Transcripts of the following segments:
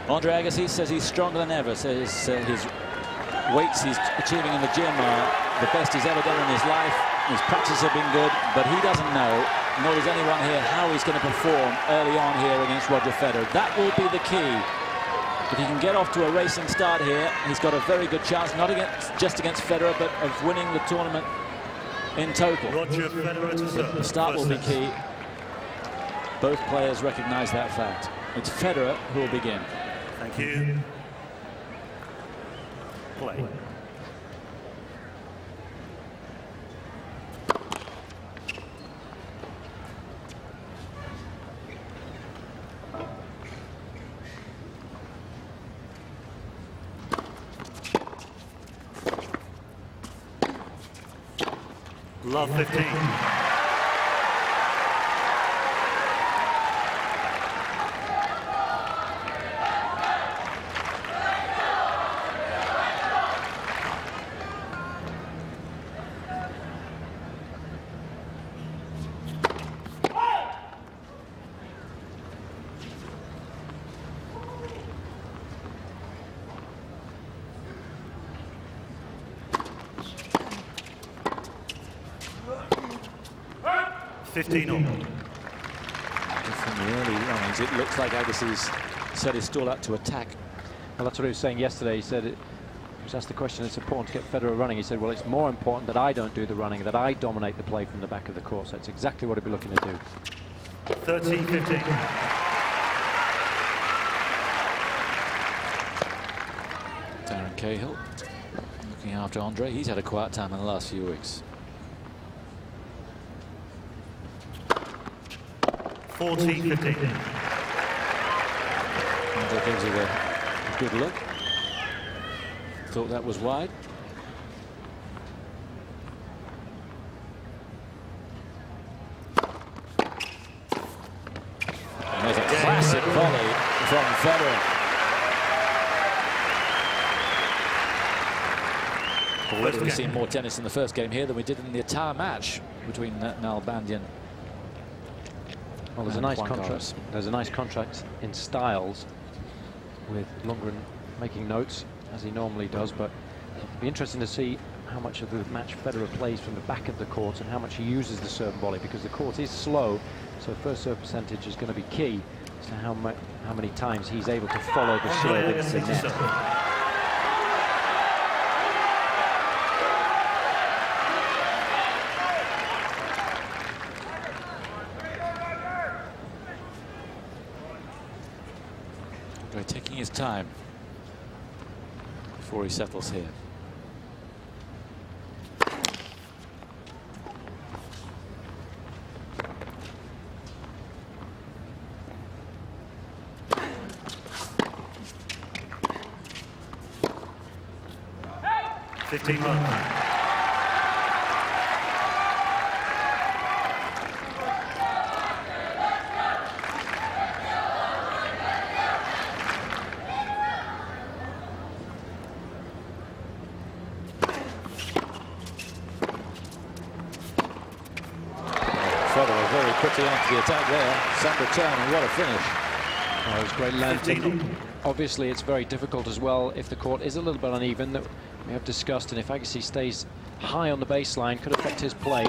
Andre Agassi says he's stronger than ever, says his weights he's achieving in the gym are the best he's ever done in his life. His practice have been good, but he doesn't know, nor does anyone here, how he's going to perform early on here against Roger Federer. That will be the key. If he can get off to a racing start here, he's got a very good chance, not just against Federer, but of winning the tournament in total. Roger Federer to serve. The start will be key. Both players recognize that fact. It's Federer who will begin. Thank you. Play. Love 15. 15 all. From the early runnings, it looks like Agassi's set his stall out to attack. Well, that's what he was saying yesterday. He said he was asked the question, it's important to get Federer running. He said, well, it's more important that I don't do the running, that I dominate the play from the back of the court. So that's exactly what he'd be looking to do. 13-15. Darren Cahill looking after Andre. He's had a quiet time in the last few weeks. 14-15. Andre gives it a good look. Thought that was wide. And there's a classic volley from Federer. Already we've seen more tennis in the first game here than we did in the entire match between Nalbandian. Well, there's a nice contrast. There's a nice contrast in styles, with Lundgren making notes as he normally does. But it'll be interesting to see how much of the match Federer plays from the back of the court and how much he uses the serve and volley, because the court is slow. So first serve percentage is going to be key as to how many times he's able to follow the serve into the net. Taking his time before he settles here. Federer very quickly onto the attack there. Some return, and what a finish. Oh, it was great length. Obviously, it's very difficult as well if the court is a little bit uneven, that we have discussed, and if Agassi stays high on the baseline, could affect his play.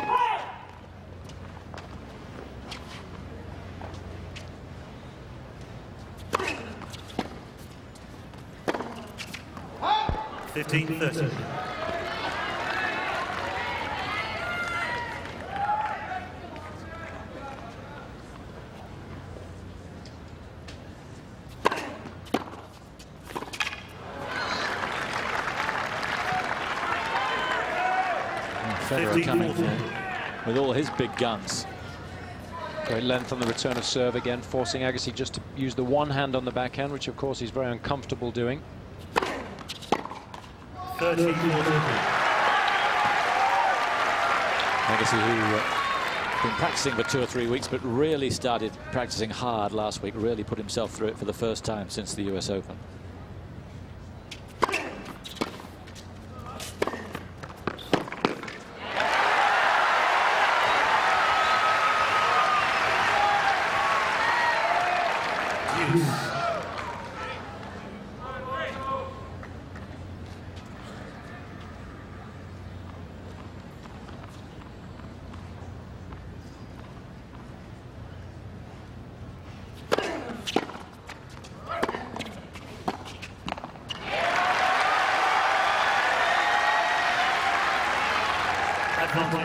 Federer coming with all his big guns. Great length on the return of serve again, forcing Agassi just to use the one hand on the backhand, which of course he's very uncomfortable doing. 13-14. Agassi, who been practicing for 2 or 3 weeks, but really started practicing hard last week, really put himself through it for the first time since the US Open.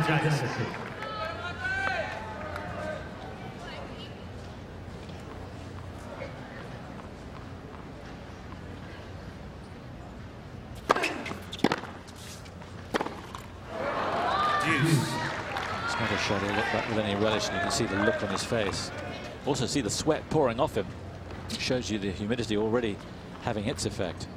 Agassi. It's not a shot he'll look back with any relish, and you can see the look on his face. Also see the sweat pouring off him. It shows you the humidity already having its effect.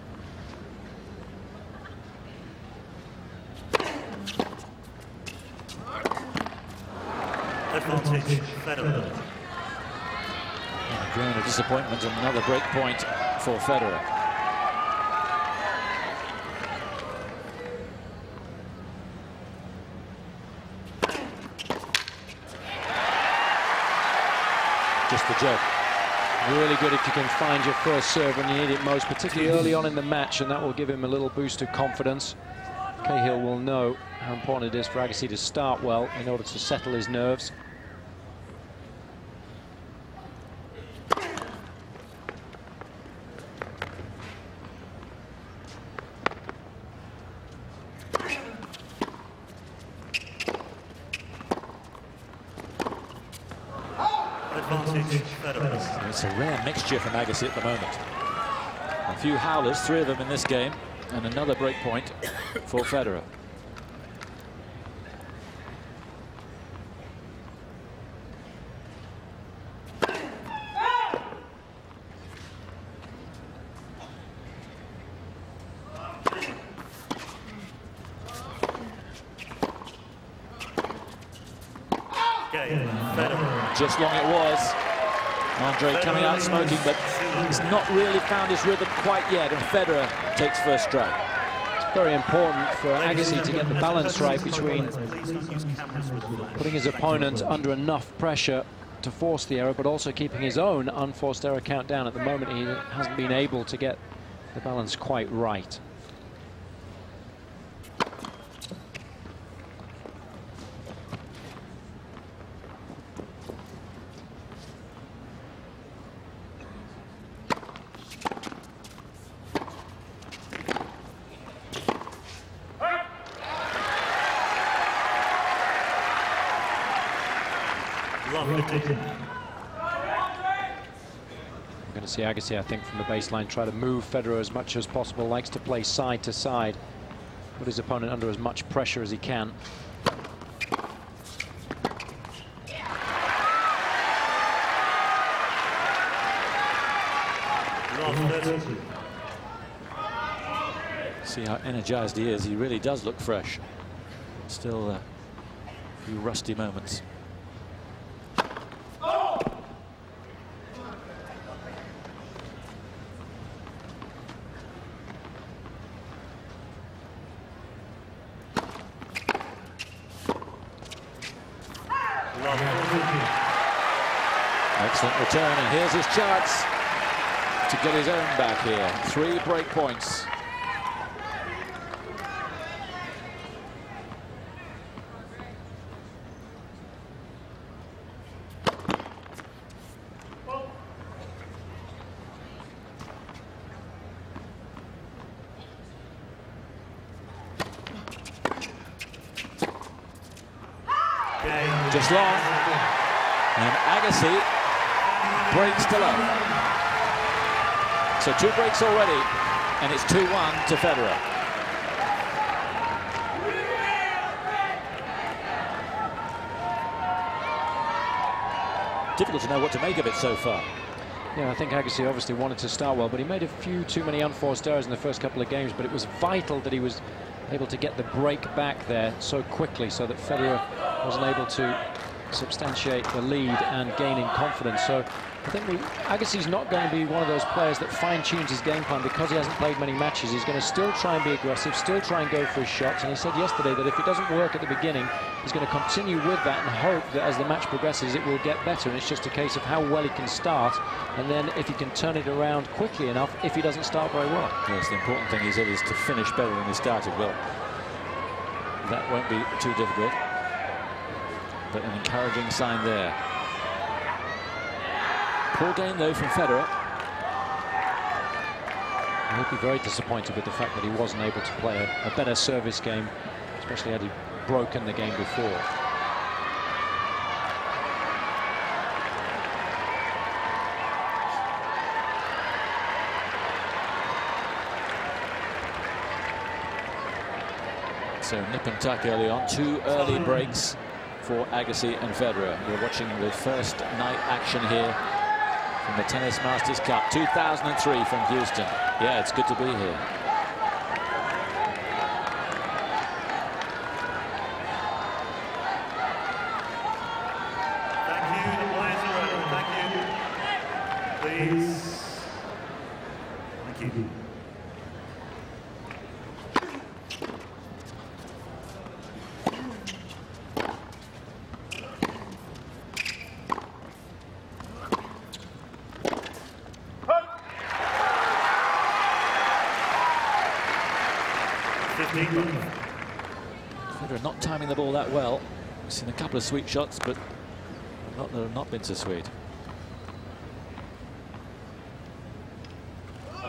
Advantage, Federer. Again, a disappointment and another break point for Federer. Just the job. Really good if you can find your first serve when you need it most, particularly early on in the match, and that will give him a little boost of confidence. Cahill will know how important it is for Agassi to start well in order to settle his nerves. Advantage, Federer. It's a rare mixture from Agassi at the moment. A few howlers, 3 of them in this game, and another break point for Federer. Just long it was. Andre coming out smoking, but he's not really found his rhythm quite yet, and Federer takes first strike. It's very important for Agassi to get the balance right between putting his opponent under enough pressure to force the error, but also keeping his own unforced error count down. At the moment, he hasn't been able to get the balance quite right. We're going to see Agassi, I think, from the baseline try to move Federer as much as possible, likes to play side to side, put his opponent under as much pressure as he can. See how energized he is. He really does look fresh. Still a few rusty moments. Excellent return, and here's his chance to get his own back here. 3 break points. Just long, and Agassi breaks to love. So 2 breaks already, and it's 2-1 to Federer. Difficult to know what to make of it so far. Yeah, I think Agassi obviously wanted to start well, but he made a few too many unforced errors in the first couple of games, but it was vital that he was able to get the break back there so quickly so that Federer wasn't able to substantiate the lead and gain in confidence. So I think Agassi's not going to be one of those players that fine-tunes his game plan because he hasn't played many matches. He's going to still try and be aggressive, still try and go for his shots. And he said yesterday that if it doesn't work at the beginning, he's going to continue with that and hope that as the match progresses, it will get better. And it's just a case of how well he can start, and then if he can turn it around quickly enough if he doesn't start very well. Yes, the important thing, he said, is to finish better than he started. Well, that won't be too difficult, but an encouraging sign there. Poor game, though, from Federer. He'll be very disappointed with the fact that he wasn't able to play a better service game, especially had he broken the game before. So nip and tuck early on, 2 early breaks for Agassi and Federer. You're watching the first night action here from the Tennis Masters Cup 2003 from Houston. Yeah, it's good to be here. Thank you, the players are ready. Thank you. Please. Thank you. Federer not timing the ball that well. I've seen a couple of sweet shots, but that have not been so sweet. Oh,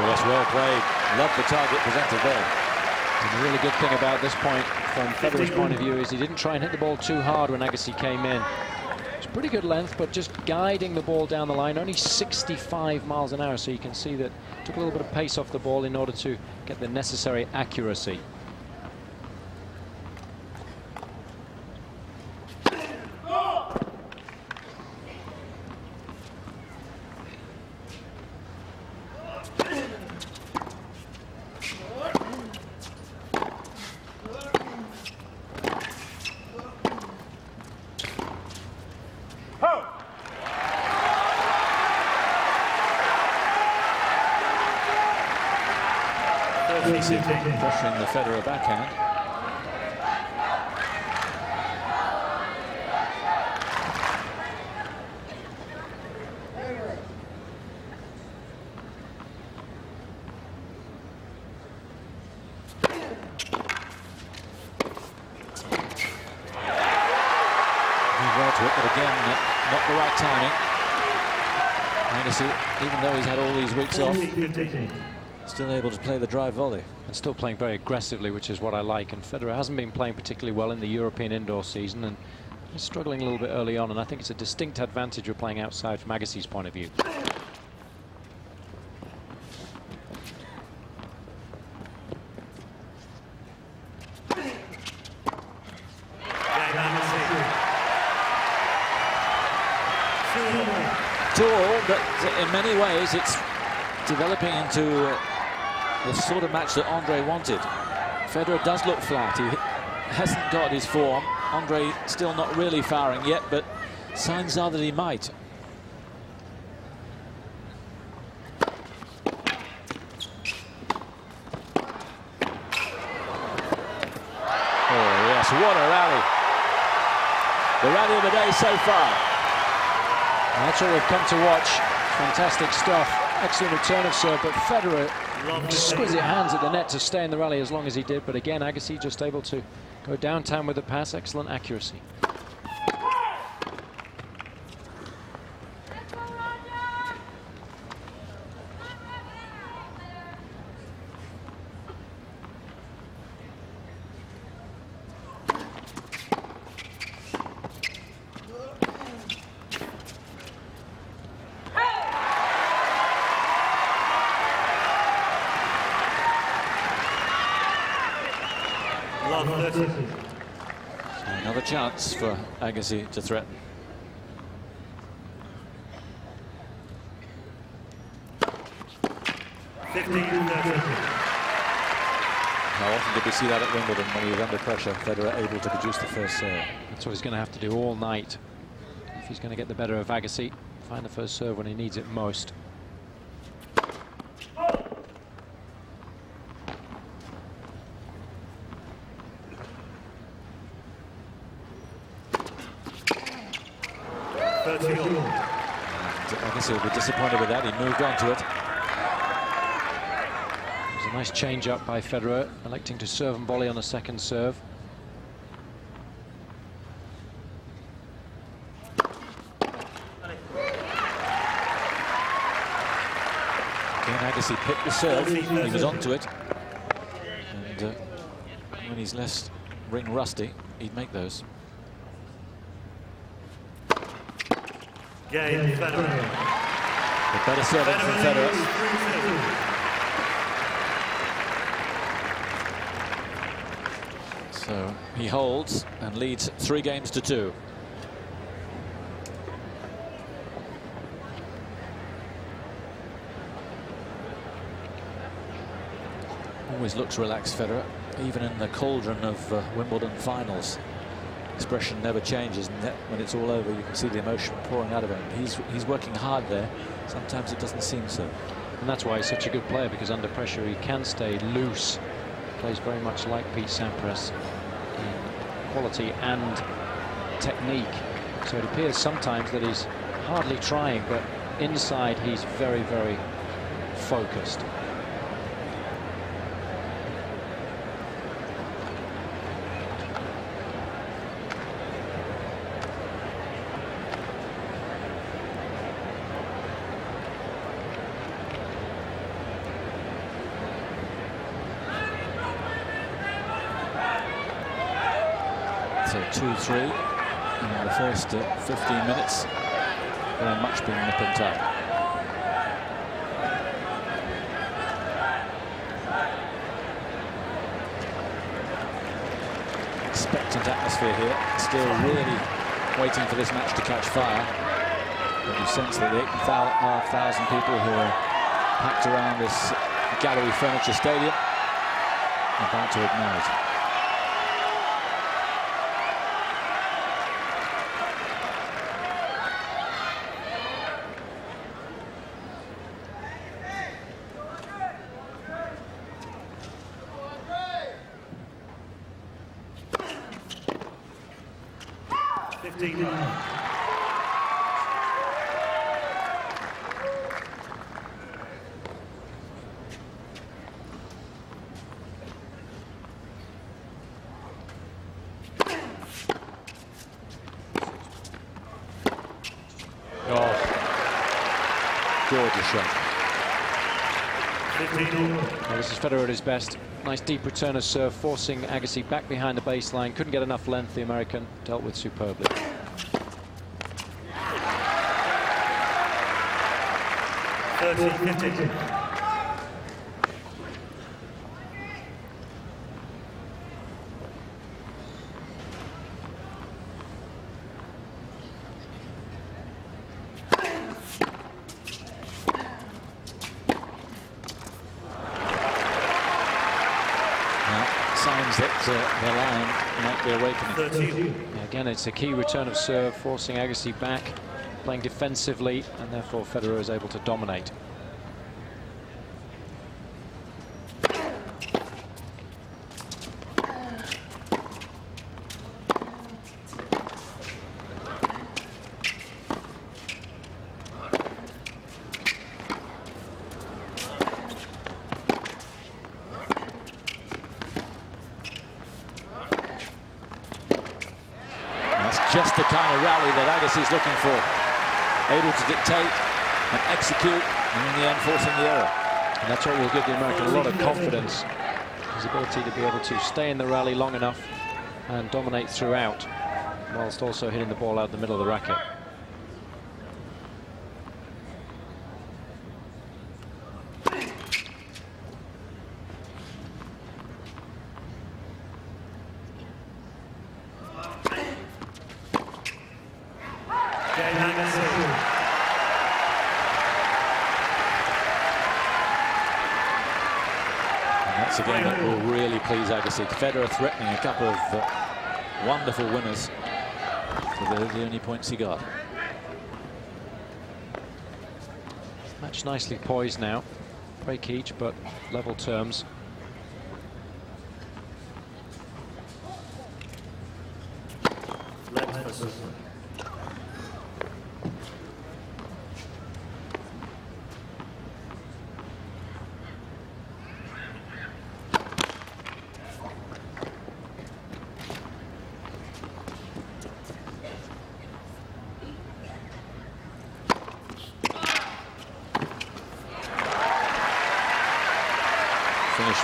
that's well played. Love the target presented there. And the really good thing about this point, from Federer's point of view, is he didn't try and hit the ball too hard when Agassi came in. It's pretty good length, but just guiding the ball down the line, only 65 miles an hour, so you can see that it took a little bit of pace off the ball in order to get the necessary accuracy. Pressuring the Federer backhand. Well to it, but again, not the right timing. Agassi, even though he's had all these weeks off, still able to play the drive volley. And still playing very aggressively, which is what I like. And Federer hasn't been playing particularly well in the European indoor season, and he's struggling a little bit early on. And I think it's a distinct advantage of playing outside from Agassi's point of view. Tour, but in many ways it's developing into the sort of match that Andre wanted. Federer does look flat. He hasn't got his form. Andre still not really firing yet, but signs are that he might. Oh yes, what a rally. The rally of the day so far. And that's all we've come to watch. Fantastic stuff. Excellent return of serve, but Federer, exquisite hands at the net to stay in the rally as long as he did. But again, Agassi just able to go downtown with the pass. Excellent accuracy. So another chance for Agassi to threaten. How often did we see that at Wimbledon when he was under pressure? Federer able to produce the first serve. That's what he's going to have to do all night if he's going to get the better of Agassi. Find the first serve when he needs it most. I guess he'll be disappointed with that. He moved on to it. It was a nice change up by Federer, electing to serve and volley on the second serve. Agassi picked the serve. He was onto it. And when he's less ring rusty, he'd make those. Game Federer. The better serving from Federer. So he holds and leads 3 games to 2. Always looks relaxed, Federer, even in the cauldron of Wimbledon finals. Expression never changes, and when it's all over, you can see the emotion pouring out of him. He's working hard there. Sometimes it doesn't seem so. And that's why he's such a good player, because under pressure he can stay loose. Plays very much like Pete Sampras in quality and technique. So it appears sometimes that he's hardly trying, but inside he's very, very focused. So 2-3 in the first 15 minutes. Very much been nip and tuck. Expectant atmosphere here. Still really waiting for this match to catch fire. But you sense that the 8,500 people who are packed around this gallery furniture stadium are about to ignite. Gorgeous shot. Well, this is Federer at his best. Nice deep return of serve, forcing Agassi back behind the baseline. Couldn't get enough length. The American dealt with superbly. Signs that the line might be awakening. Yeah, again, it's a key return of serve, forcing Agassi back, playing defensively, and therefore Federer is able to dominate. Just the kind of rally that Agassi is looking for. Able to dictate and execute, and in the end forcing the error. And that's what will give the American a lot of confidence. His ability to be able to stay in the rally long enough and dominate throughout, whilst also hitting the ball out the middle of the racket. That's a game that will really please Agassi. Federer threatening a couple of wonderful winners. So they're the only points he got. Match nicely poised now. Break each, but level terms.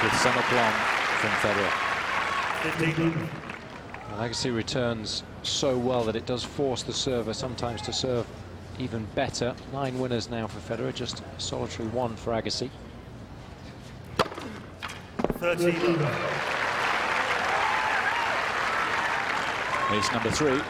with some aplomb from Federer. 15. Well, Agassi returns so well that it does force the server sometimes to serve even better. 9 winners now for Federer, just a solitary 1 for Agassi. 13. Ace number 3.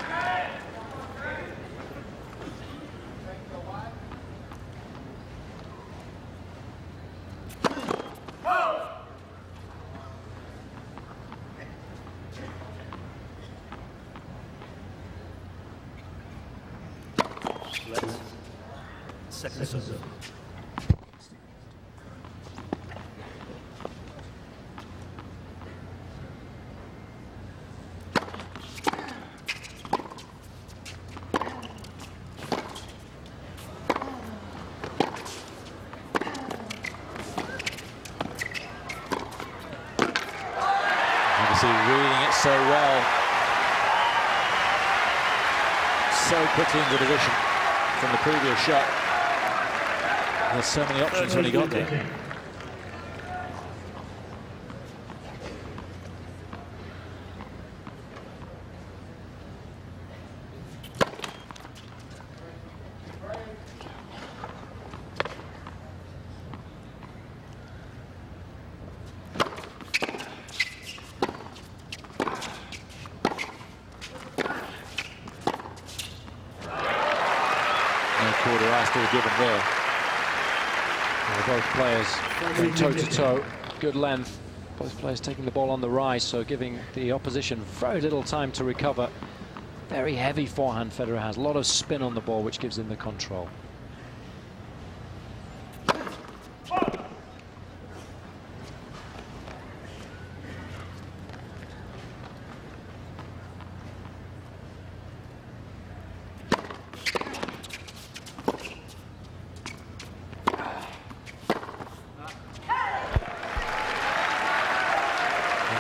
Second serve. Reading it so well, so quickly in the position from the previous shot. There's so many options when he got there. Quarter eye still given there. Well, both players going toe-to-toe, good length. Both players taking the ball on the rise, so giving the opposition very little time to recover. Very heavy forehand Federer has, a lot of spin on the ball, which gives him the control.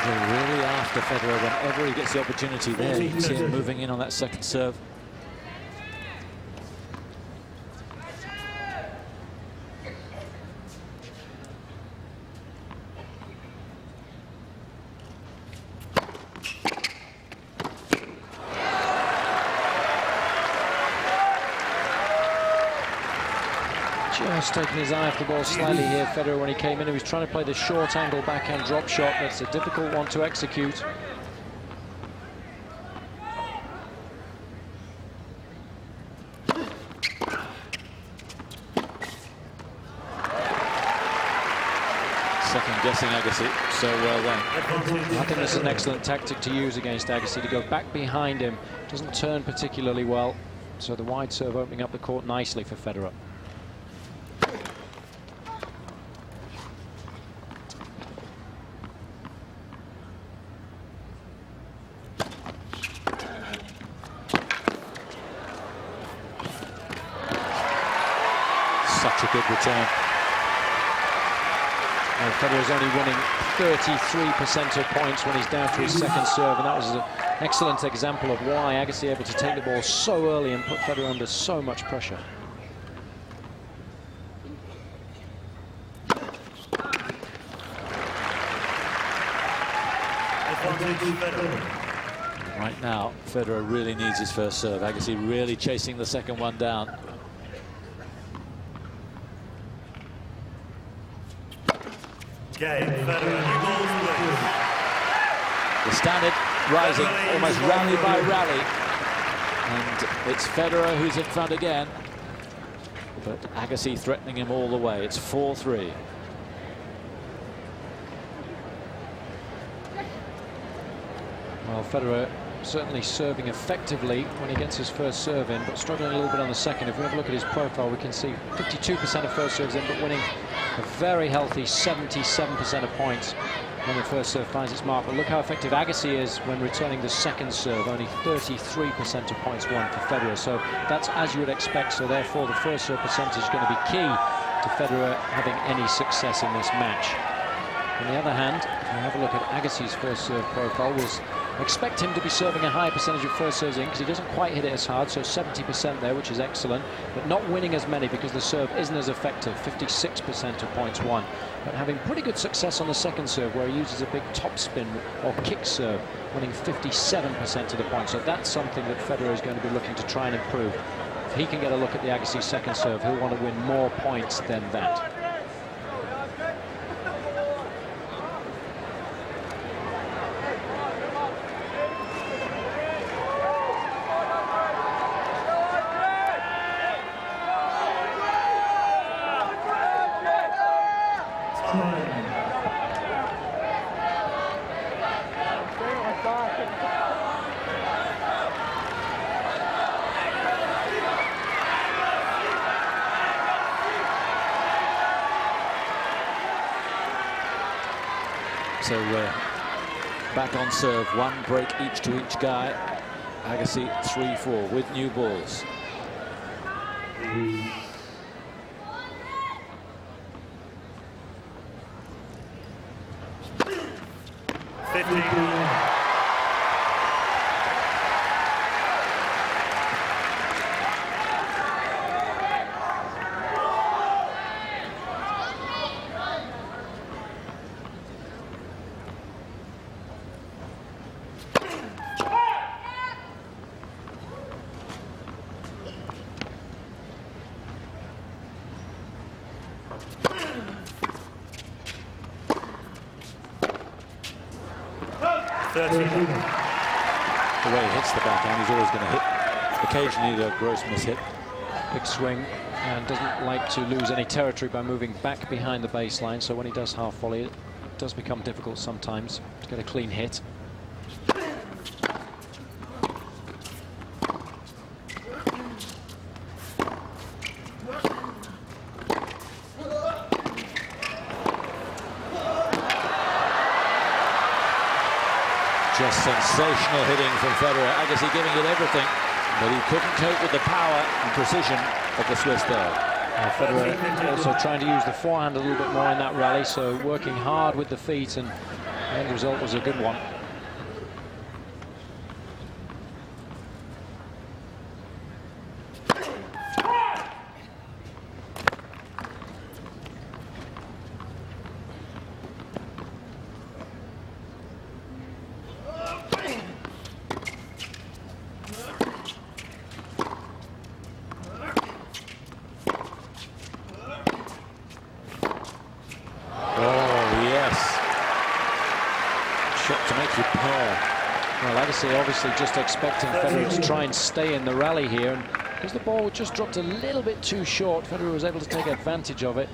Really after Federer whenever he gets the opportunity there. You can see him moving in on that second serve. Just taking his eye off the ball slightly here, Federer, when he came in. He was trying to play the short angle backhand drop shot. That's a difficult one to execute. Second guessing Agassi so well then. I think that's an excellent tactic to use against Agassi, to go back behind him. Doesn't turn particularly well, so the wide serve opening up the court nicely for Federer. Such a good return. Well, Federer is only winning 33% of points when he's down to his second serve, and that was an excellent example of why Agassi able to take the ball so early and put Federer under so much pressure. Right now, Federer really needs his first serve. Agassi really chasing the second one down. Game, Federer, new balls, please. The standard rising, almost rally by rally. And it's Federer who's in front again. But Agassi threatening him all the way. It's 4-3. Well, Federer certainly serving effectively when he gets his first serve in, but struggling a little bit on the second. If we have a look at his profile, we can see 52% of first serves in, but winning a very healthy 77% of points when the first serve finds its mark. But look how effective Agassi is when returning the second serve. Only 33% of points won for Federer. So that's as you would expect. So therefore, the first serve percentage is going to be key to Federer having any success in this match. On the other hand, if you have a look at Agassi's first serve profile, we'll expect him to be serving a high percentage of first serves in because he doesn't quite hit it as hard, so 70% there, which is excellent, but not winning as many because the serve isn't as effective, 56% of points won. But having pretty good success on the second serve where he uses a big topspin or kick serve, winning 57% of the points. So that's something that Federer is going to be looking to try and improve. If he can get a look at the Agassi second serve, he'll want to win more points than that. So back on serve, one break each to each guy. Agassi 3-4 with new balls. 15. The way he hits the backhand, he's always going to hit occasionally the gross miss-hit. Big swing, and doesn't like to lose any territory by moving back behind the baseline, so when he does half volley, it does become difficult sometimes to get a clean hit. Just sensational hitting from Federer. Agassi giving it everything, but he couldn't cope with the power and precision of the Swiss there. Federer also trying to use the forehand a little bit more in that rally, so working hard with the feet, and the end result was a good one. To make you pair. Well, Agassi obviously just expecting Federer to try and stay in the rally here, and because the ball just dropped a little bit too short, Federer was able to take advantage of it.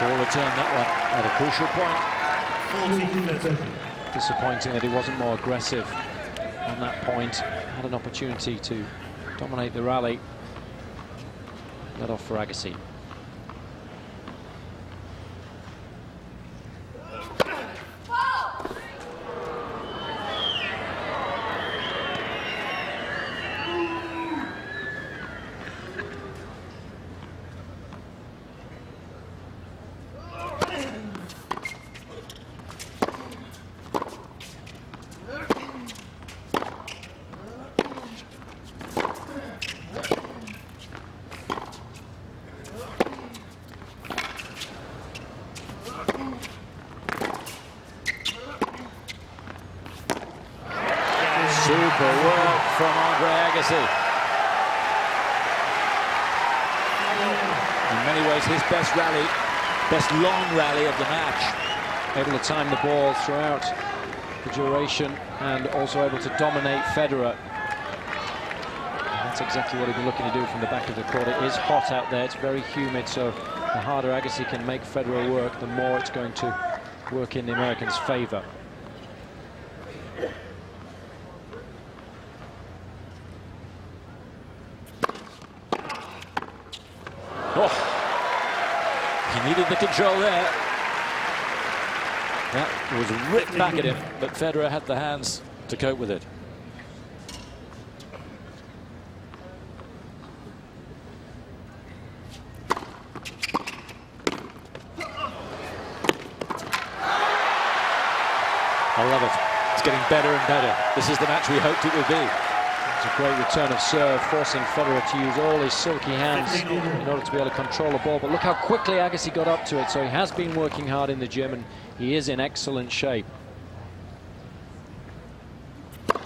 Ball return that one at a crucial point. Disappointing that he wasn't more aggressive on that point. Had an opportunity to dominate the rally. Let off for Agassi. Super work from Agassi. In many ways, his best rally, best long rally of the match. Able to time the ball throughout the duration and also able to dominate Federer. And that's exactly what he'd be looking to do from the back of the court. It is hot out there, it's very humid, so the harder Agassi can make Federer work, the more it's going to work in the Americans' favor. Oh, he needed the control there. That was ripped back at him, but Federer had the hands to cope with it. I love it. It's getting better and better. This is the match we hoped it would be. It's a great return of serve, forcing Federer to use all his silky hands in order to be able to control the ball. But look how quickly Agassi got up to it. So he has been working hard in the gym, and he is in excellent shape. 30-15.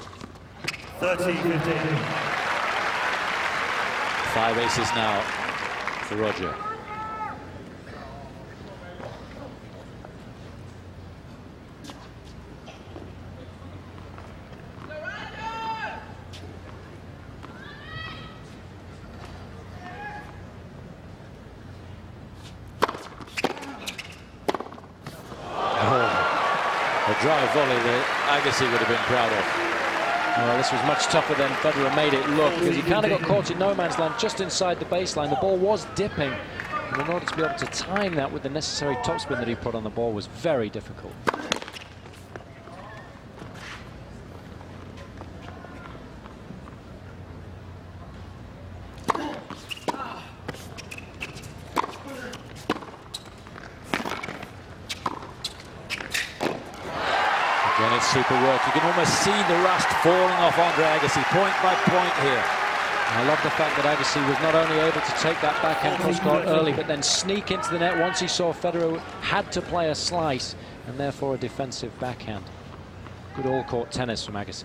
5 aces now for Roger. A drive volley that Agassi would have been proud of. Well, this was much tougher than Federer made it look, because he kind of got caught in no man's land just inside the baseline. The ball was dipping, and in order to be able to time that with the necessary topspin that he put on the ball was very difficult. Again, it's super work. You can almost see the rust falling off Andre Agassi, point by point here. I love the fact that Agassi was not only able to take that backhand cross-court early, but then sneak into the net once he saw Federer had to play a slice, and therefore a defensive backhand. Good all-court tennis from Agassi.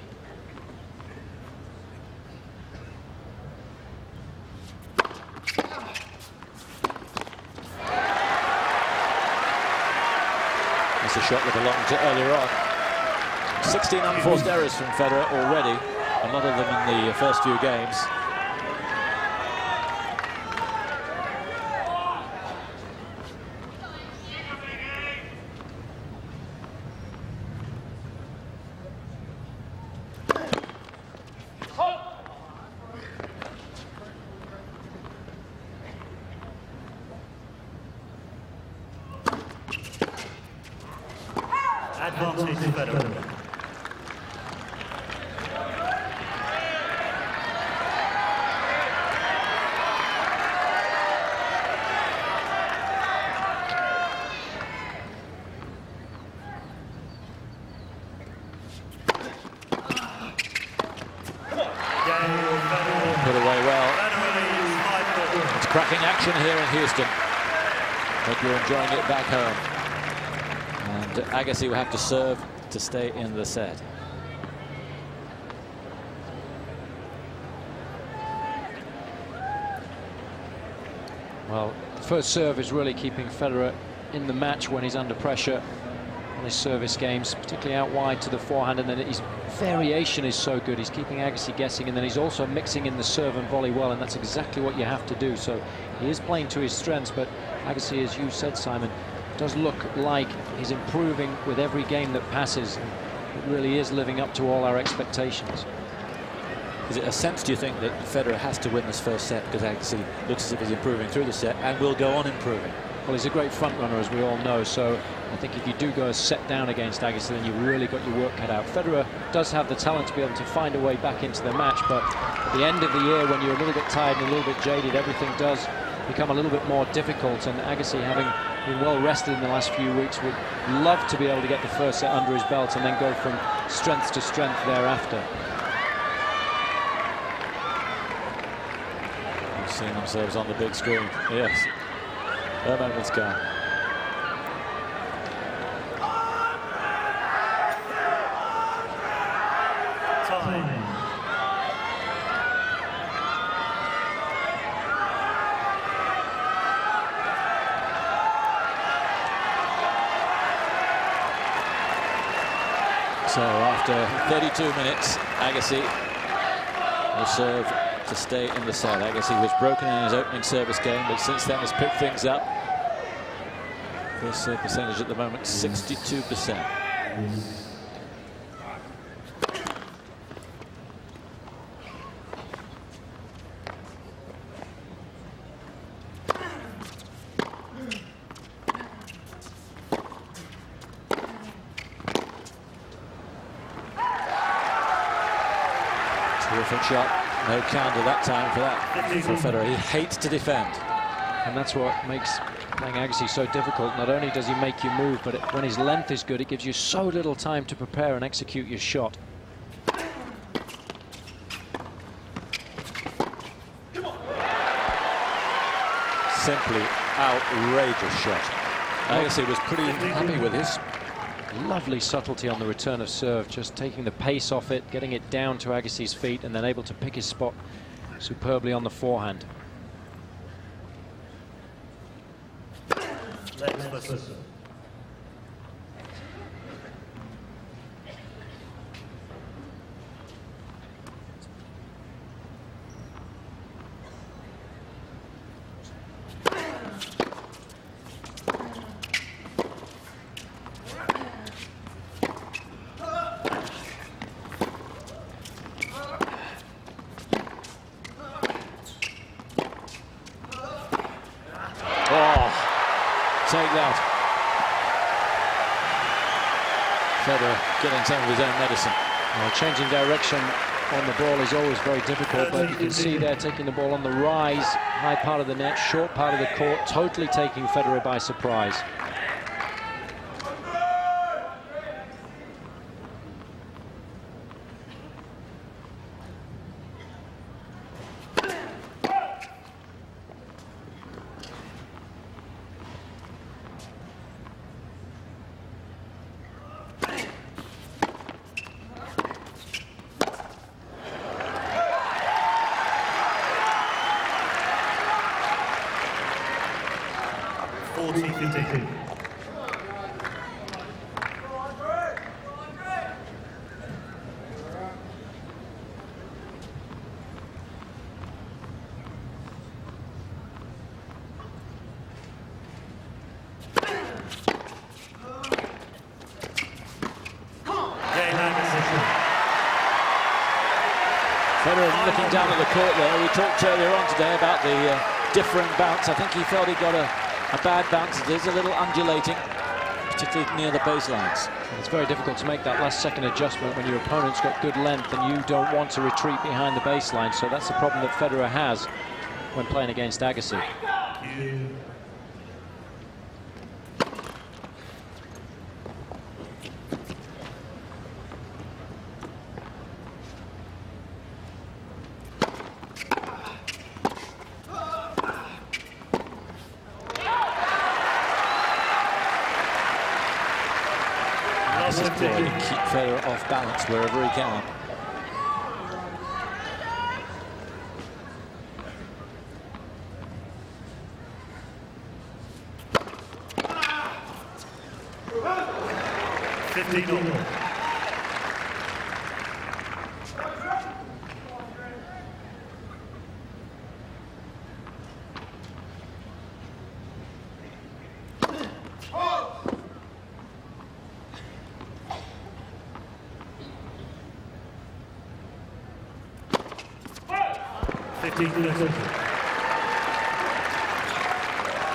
It's a shot that belonged to earlier on. 16 unforced errors from Federer already, a lot of them in the first few games. Advantage to Federer. Put away well. It's cracking action here in Houston. Hope you're enjoying it back home. And Agassi will have to serve to stay in the set. Well, the first serve is really keeping Federer in the match when he's under pressure on his service games, particularly out wide to the forehand, and then his variation is so good. He's keeping Agassi guessing, and then he's also mixing in the serve and volley well, and that's exactly what you have to do. So he is playing to his strengths, but Agassi, as you said, Simon, does look like he's improving with every game that passes. It really is living up to all our expectations. Is it a sense, do you think, that Federer has to win this first set because Agassi looks as if he's improving through the set and will go on improving? Well, he's a great front runner, as we all know, so I think if you do go a set down against Agassi, then you've really got your work cut out. Federer does have the talent to be able to find a way back into the match, but at the end of the year, when you're a little bit tired and a little bit jaded, everything does become a little bit more difficult, and Agassi, having been well rested in the last few weeks, would love to be able to get the first set under his belt and then go from strength to strength thereafter. We've seen themselves on the big screen. Yes, their moment's gone. Time. So after 32 minutes, Agassi will serve to stay in the set. Agassi was broken in his opening service game, but since then has picked things up. First serve percentage at the moment, 62%. Perfect shot. No counter that time for that for Federer. He hates to defend. And that's what makes playing Agassi so difficult. Not only does he make you move, but when his length is good, it gives you so little time to prepare and execute your shot. Simply outrageous shot. Agassi was pretty happy with his. Lovely subtlety on the return of serve, just taking the pace off it, getting it down to Agassi's feet, and then able to pick his spot superbly on the forehand. Take that. Federer getting some of his own medicine. Changing direction on the ball is always very difficult, but you can see there taking the ball on the rise, high part of the net, short part of the court, totally taking Federer by surprise. Federer looking down at the court there. We talked earlier on today about the different bounce. I think he felt he got a bad bounce. It is a little undulating, particularly near the baselines. It's very difficult to make that last second adjustment when your opponent's got good length and you don't want to retreat behind the baseline. So that's the problem that Federer has when playing against Agassi. Keep Federer off balance wherever he can.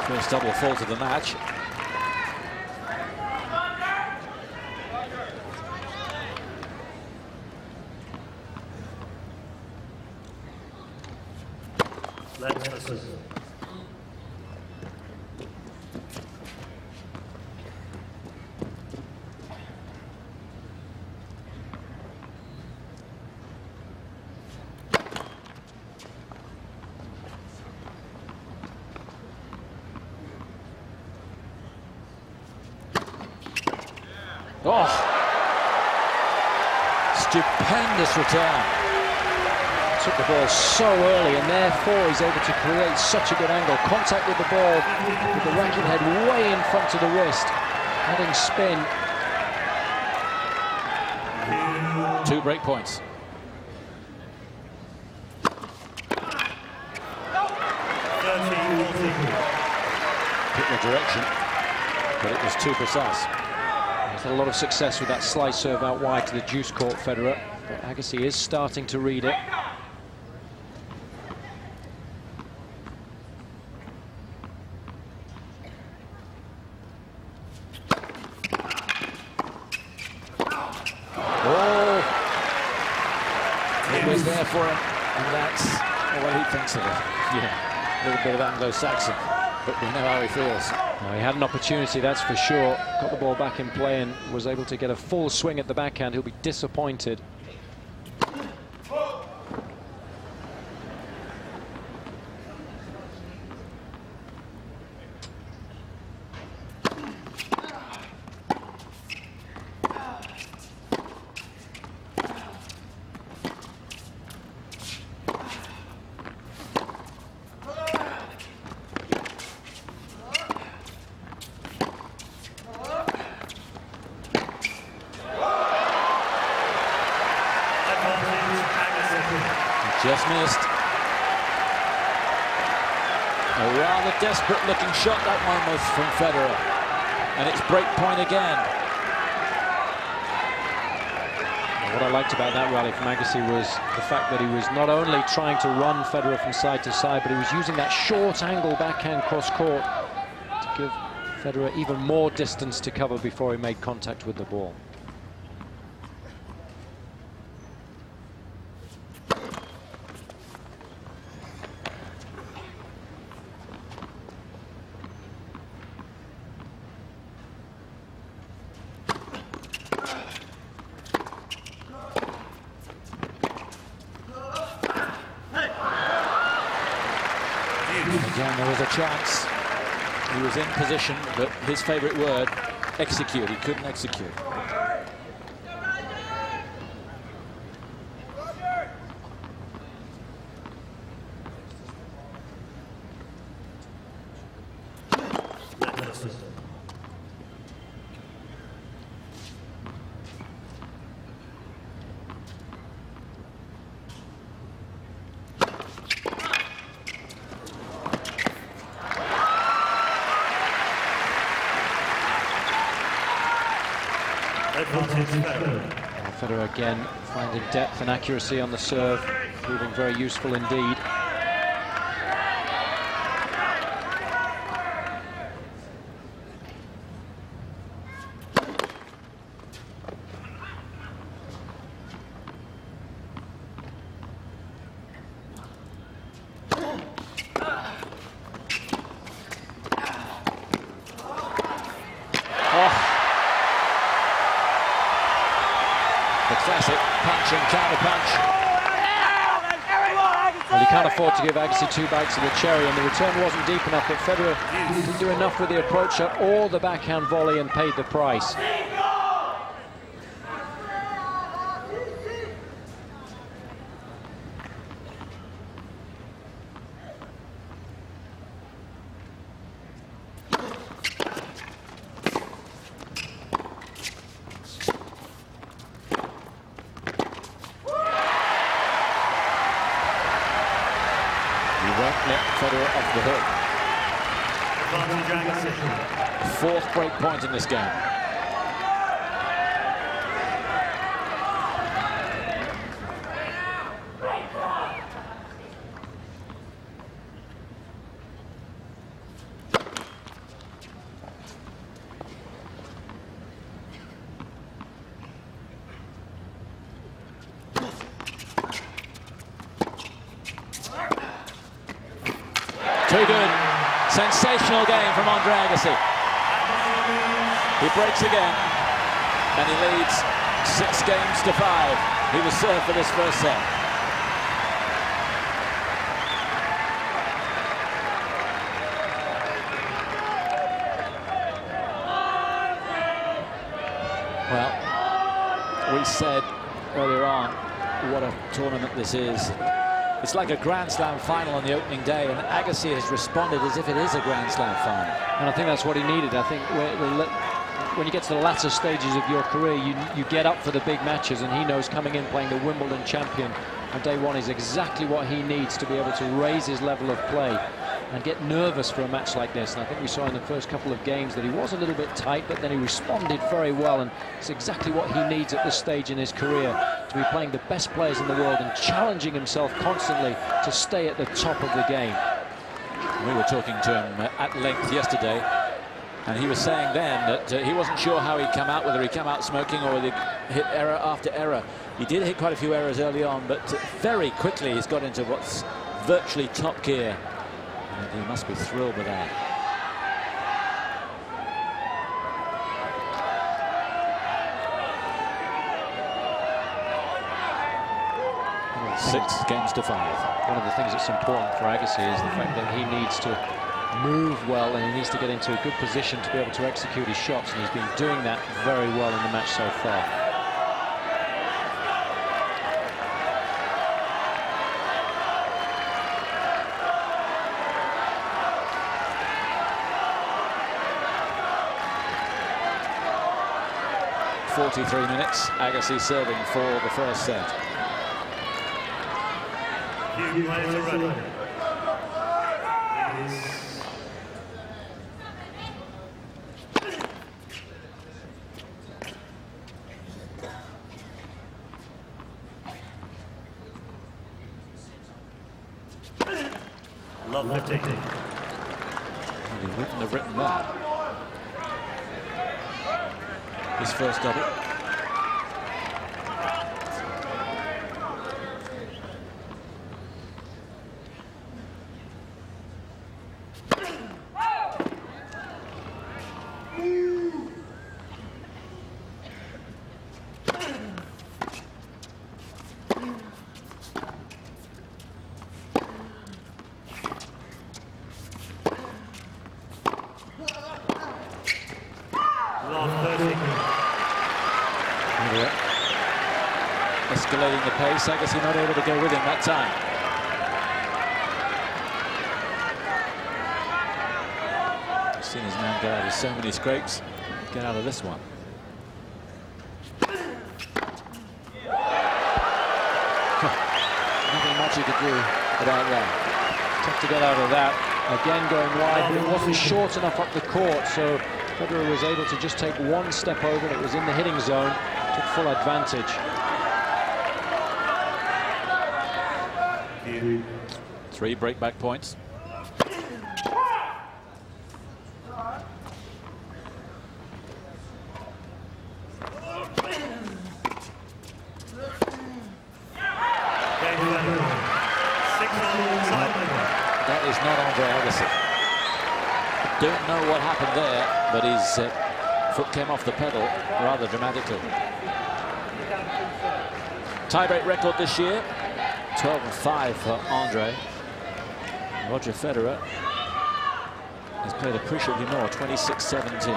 First double fault of the match. Oh, stupendous return. Took the ball so early and therefore he's able to create such a good angle. Contact with the ball, with the racket head way in front of the wrist, adding spin. 2 break points. Hit the direction, but it was too precise. He's had a lot of success with that slice serve out wide to the juice court, Federer. But Agassi is starting to read it. Oh! It was there for a And that's what he thinks of it. Yeah, a little bit of Anglo-Saxon, but we know how he feels. Well, he had an opportunity, that's for sure. Got the ball back in play and was able to get a full swing at the backhand. He'll be disappointed. Just missed. A rather desperate-looking shot that one was from Federer, and it's break point again. What I liked about that rally from Agassi was the fact that he was not only trying to run Federer from side to side, but he was using that short angle backhand cross court to give Federer even more distance to cover before he made contact with the ball. Again, there was a chance. He was in position, but his favourite word, execute. He couldn't execute. Federer again finding depth and accuracy on the serve, proving very useful indeed. The classic punch and counter punch. Well, you can't afford to give Agassi 2 bites of the cherry, and the return wasn't deep enough, but Federer didn't do enough with the approach shot or the backhand volley and paid the price. Won't let Federer off the hook. Fourth break point in this game. Too good. Sensational game from Agassi. He breaks again, and he leads 6 games to 5. He was served for this first set. Well, we said earlier on what a tournament this is. It's like a Grand Slam final on the opening day, and Agassi has responded as if it is a Grand Slam final. And I think that's what he needed. I think when you get to the latter stages of your career, you get up for the big matches, and he knows coming in playing the Wimbledon champion on day one is exactly what he needs to be able to raise his level of play and get nervous for a match like this. And I think we saw in the first couple of games that he was a little bit tight, but then he responded very well, and it's exactly what he needs at this stage in his career, to be playing the best players in the world and challenging himself constantly to stay at the top of the game. We were talking to him at length yesterday, And he was saying then that he wasn't sure how he'd come out, whether he'd come out smoking or whether he'd hit error after error. He did hit quite a few errors early on, but very quickly he's got into what's virtually top gear. And he must be thrilled with that. 6 games to 5. One of the things that's important for Agassi is the fact that he needs to move well and he needs to get into a good position to be able to execute his shots, and he's been doing that very well in the match so far. .43 minutes, Agassi serving for the first set. You players are ready. Love 15. He wouldn't have written that. His first double. Escalating the pace, Agassi not able to go with him that time. I've seen his man get out of so many scrapes, get out of this one. Nothing much he could do about that. Tough to get out of that. Again going wide, but it wasn't short enough up the court, so Federer was able to just take one step over, and it was in the hitting zone, took full advantage. 3 breakback points. That is not Andre Agassi. Don't know what happened there, but his foot came off the pedal rather dramatically. Tiebreak record this year, 12-5 for Andre. Roger Federer has played appreciably more, 26-17.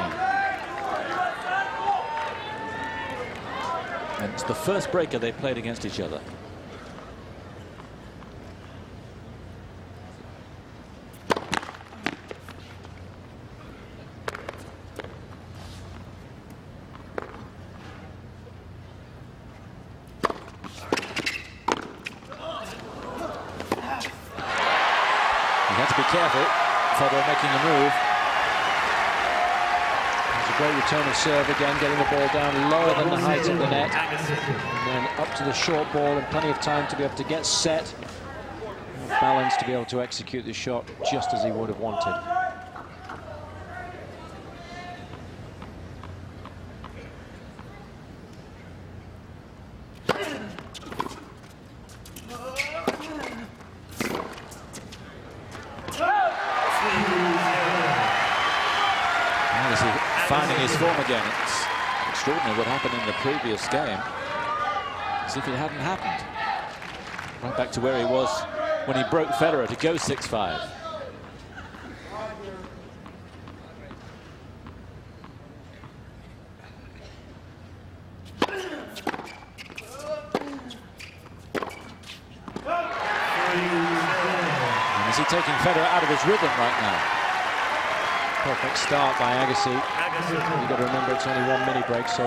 And it's the first breaker they played against each other. Careful, Federer making a move. It's a great return of serve again, getting the ball down lower than the height of the net. And then up to the short ball, and plenty of time to be able to get set. Balance to be able to execute the shot just as he would have wanted. Finding his form again. It's extraordinary what happened in the previous game. As if it hadn't happened. Right back to where he was when he broke Federer to go 6-5. And is he taking Federer out of his rhythm right now? Perfect start by Agassi. You've got to remember it's only 1 mini break, so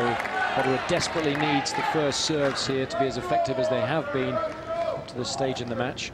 Federer desperately needs the first serves here to be as effective as they have been up to this stage in the match.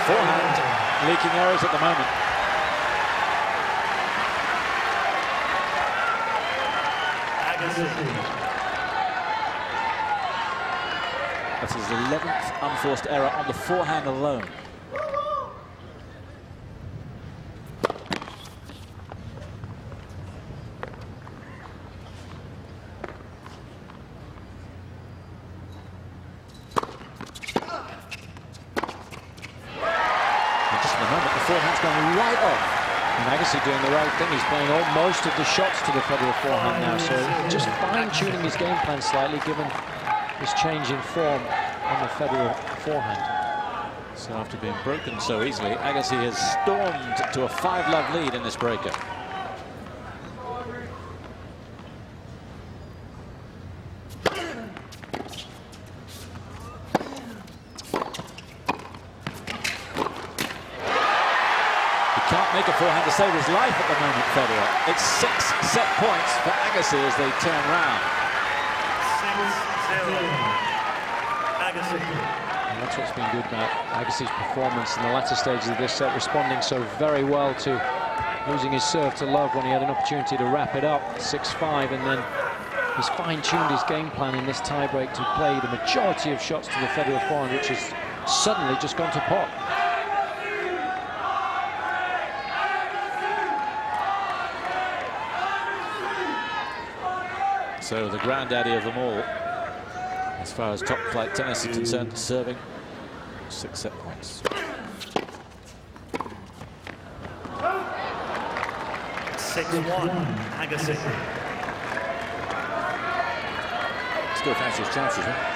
forehand leaking errors at the moment. Agassi. That's his 11th unforced error on the forehand alone. Forehand's going right off. And Agassi doing the right thing. He's playing most of the shots to the Federer forehand now, so just fine-tuning his game plan slightly, given his change in form on the Federer forehand. So after being broken so easily, Agassi has stormed to a 5-love lead in this breaker. Can't make a forehand to save his life at the moment, Federer. It's 6 set points for Agassi as they turn round. 6-0. Agassi. And that's what's been good about Agassi's performance in the latter stages of this set, responding so very well to losing his serve to Love when he had an opportunity to wrap it up 6-5, and then he's fine-tuned his game plan in this tiebreak to play the majority of shots to the Federer forehand, which has suddenly just gone to pot. So the granddaddy of them all, as far as top flight tennis is concerned, serving 6 set points. 6-1. Agassi. Still fancy his chances, huh?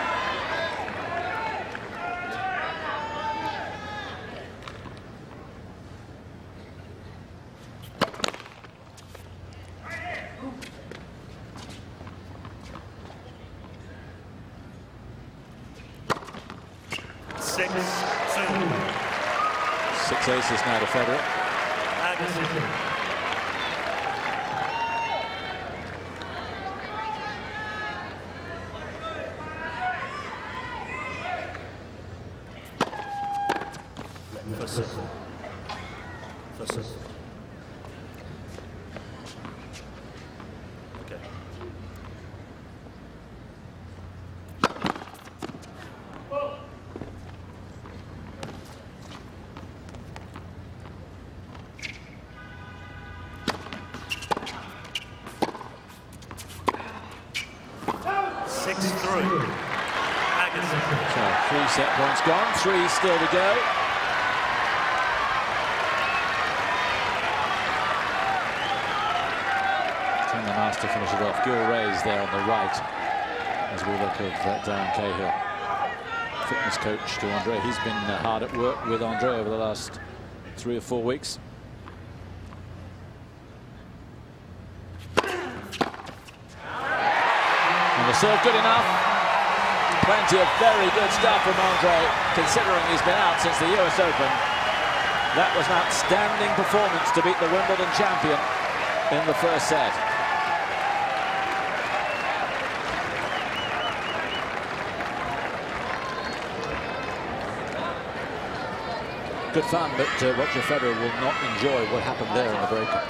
Six aces now to Federer. Agassi. Okay. So 3 set points gone, 3 still to go. Can the master finish it off? Gil Ray's there on the right as we look at Dan Cahill, fitness coach to Andre. He's been hard at work with Andre over the last 3 or 4 weeks. And the serve good enough. Plenty of very good stuff from Andre, considering he's been out since the US Open. That was an outstanding performance to beat the Wimbledon champion in the first set. Good fun, but Roger Federer will not enjoy what happened there in the breaker.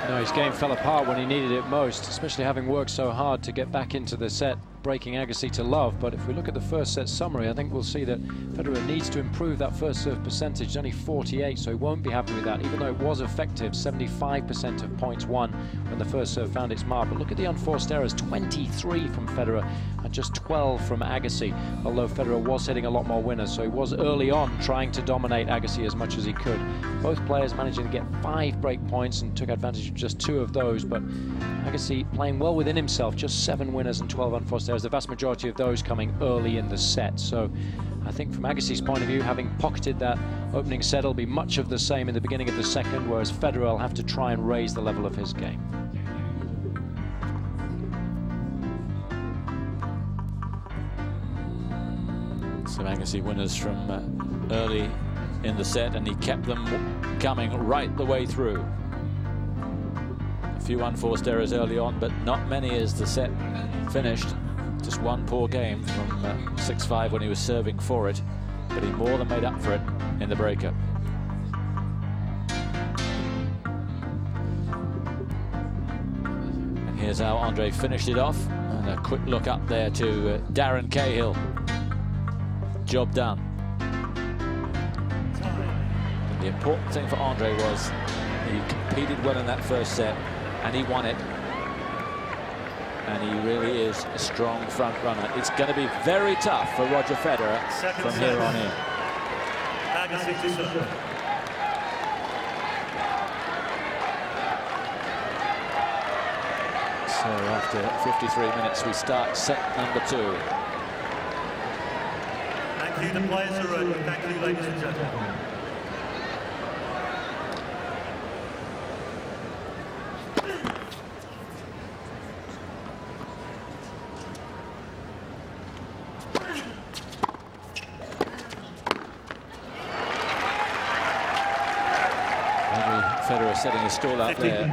No, his game fell apart when he needed it most, especially having worked so hard to get back into the set, breaking Agassi to Love. But if we look at the first set summary, I think we'll see that Federer needs to improve that first serve percentage. Only 48, so he won't be happy with that, even though it was effective. 75% of points won when the first serve found its mark. But look at the unforced errors, 23 from Federer and just 12 from Agassi, although Federer was hitting a lot more winners, so he was early on trying to dominate Agassi as much as he could. Both players managing to get 5 break points and took advantage of just 2 of those, but Agassi playing well within himself, just 7 winners and 12 unforced errors, the vast majority of those coming early in the set. So I think from Agassi's point of view, having pocketed that opening set, will be much of the same in the beginning of the second, whereas Federer will have to try and raise the level of his game. Some Agassi winners from early in the set, and he kept them coming right the way through. A few unforced errors early on, but not many as the set finished. Just one poor game from 6-5 when he was serving for it, but he more than made up for it in the breakup. And here's how Andre finished it off. And a quick look up there to Darren Cahill. Job done. And the important thing for Andre was he competed well in that first set and he won it. And he really is a strong front runner. It's going to be very tough for Roger Federer from here on in. Agassi to serve. So after 53 minutes, we start set number 2. Thank you, the players are ready. Thank you, ladies and gentlemen. Federer setting his stall out there,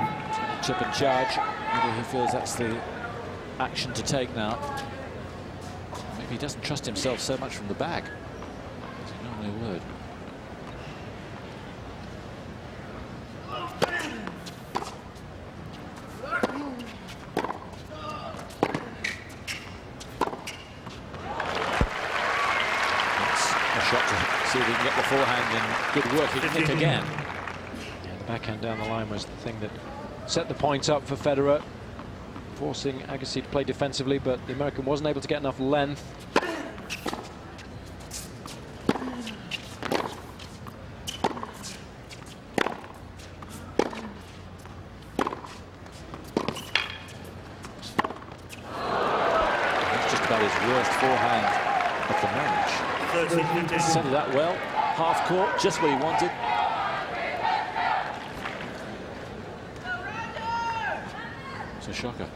chip and charge. Maybe he feels that's the action to take now. Maybe he doesn't trust himself so much from the back as he normally would. That's a shot to see if he can get the forehand in good working nick again. Backhand down the line was the thing that set the points up for Federer, forcing Agassi to play defensively, but the American wasn't able to get enough length. That's just about his worst forehand of the match. Set it up well, half court, just what he wanted. It's a shocker.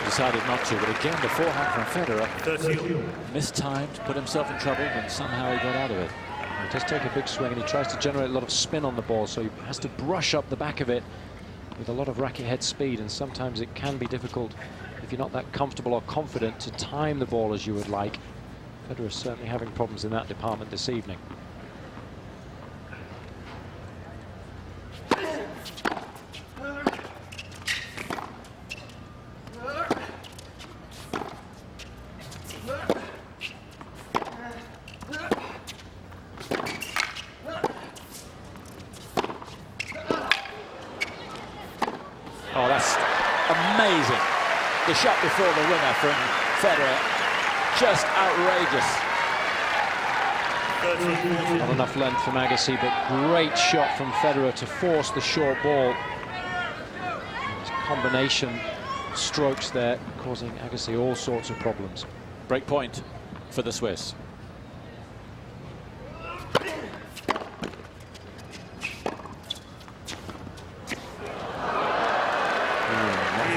Decided not to, but again the forehand from Federer mistimed, put himself in trouble, and somehow he got out of it. He does take a big swing and he tries to generate a lot of spin on the ball, so he has to brush up the back of it with a lot of racket head speed, and sometimes it can be difficult if you're not that comfortable or confident to time the ball as you would like. Federer is certainly having problems in that department this evening. Oh, that's amazing. The shot before the winner from Federer, just outrageous. Not enough length from Agassi, but great shot from Federer to force the short ball. His combination strokes there, causing Agassi all sorts of problems. Break point for the Swiss.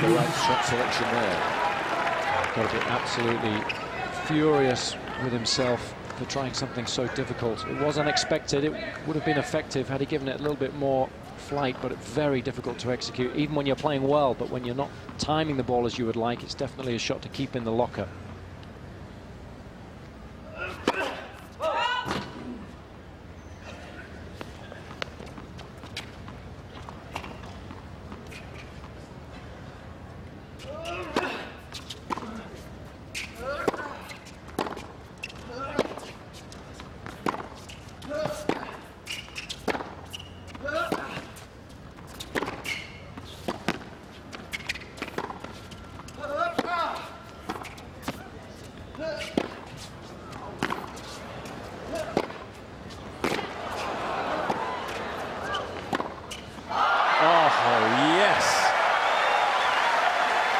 The right shot selection there. Got to be absolutely furious with himself for trying something so difficult. It was unexpected. It would have been effective had he given it a little bit more flight, but it's very difficult to execute, even when you're playing well. But when you're not timing the ball as you would like, it's definitely a shot to keep in the locker.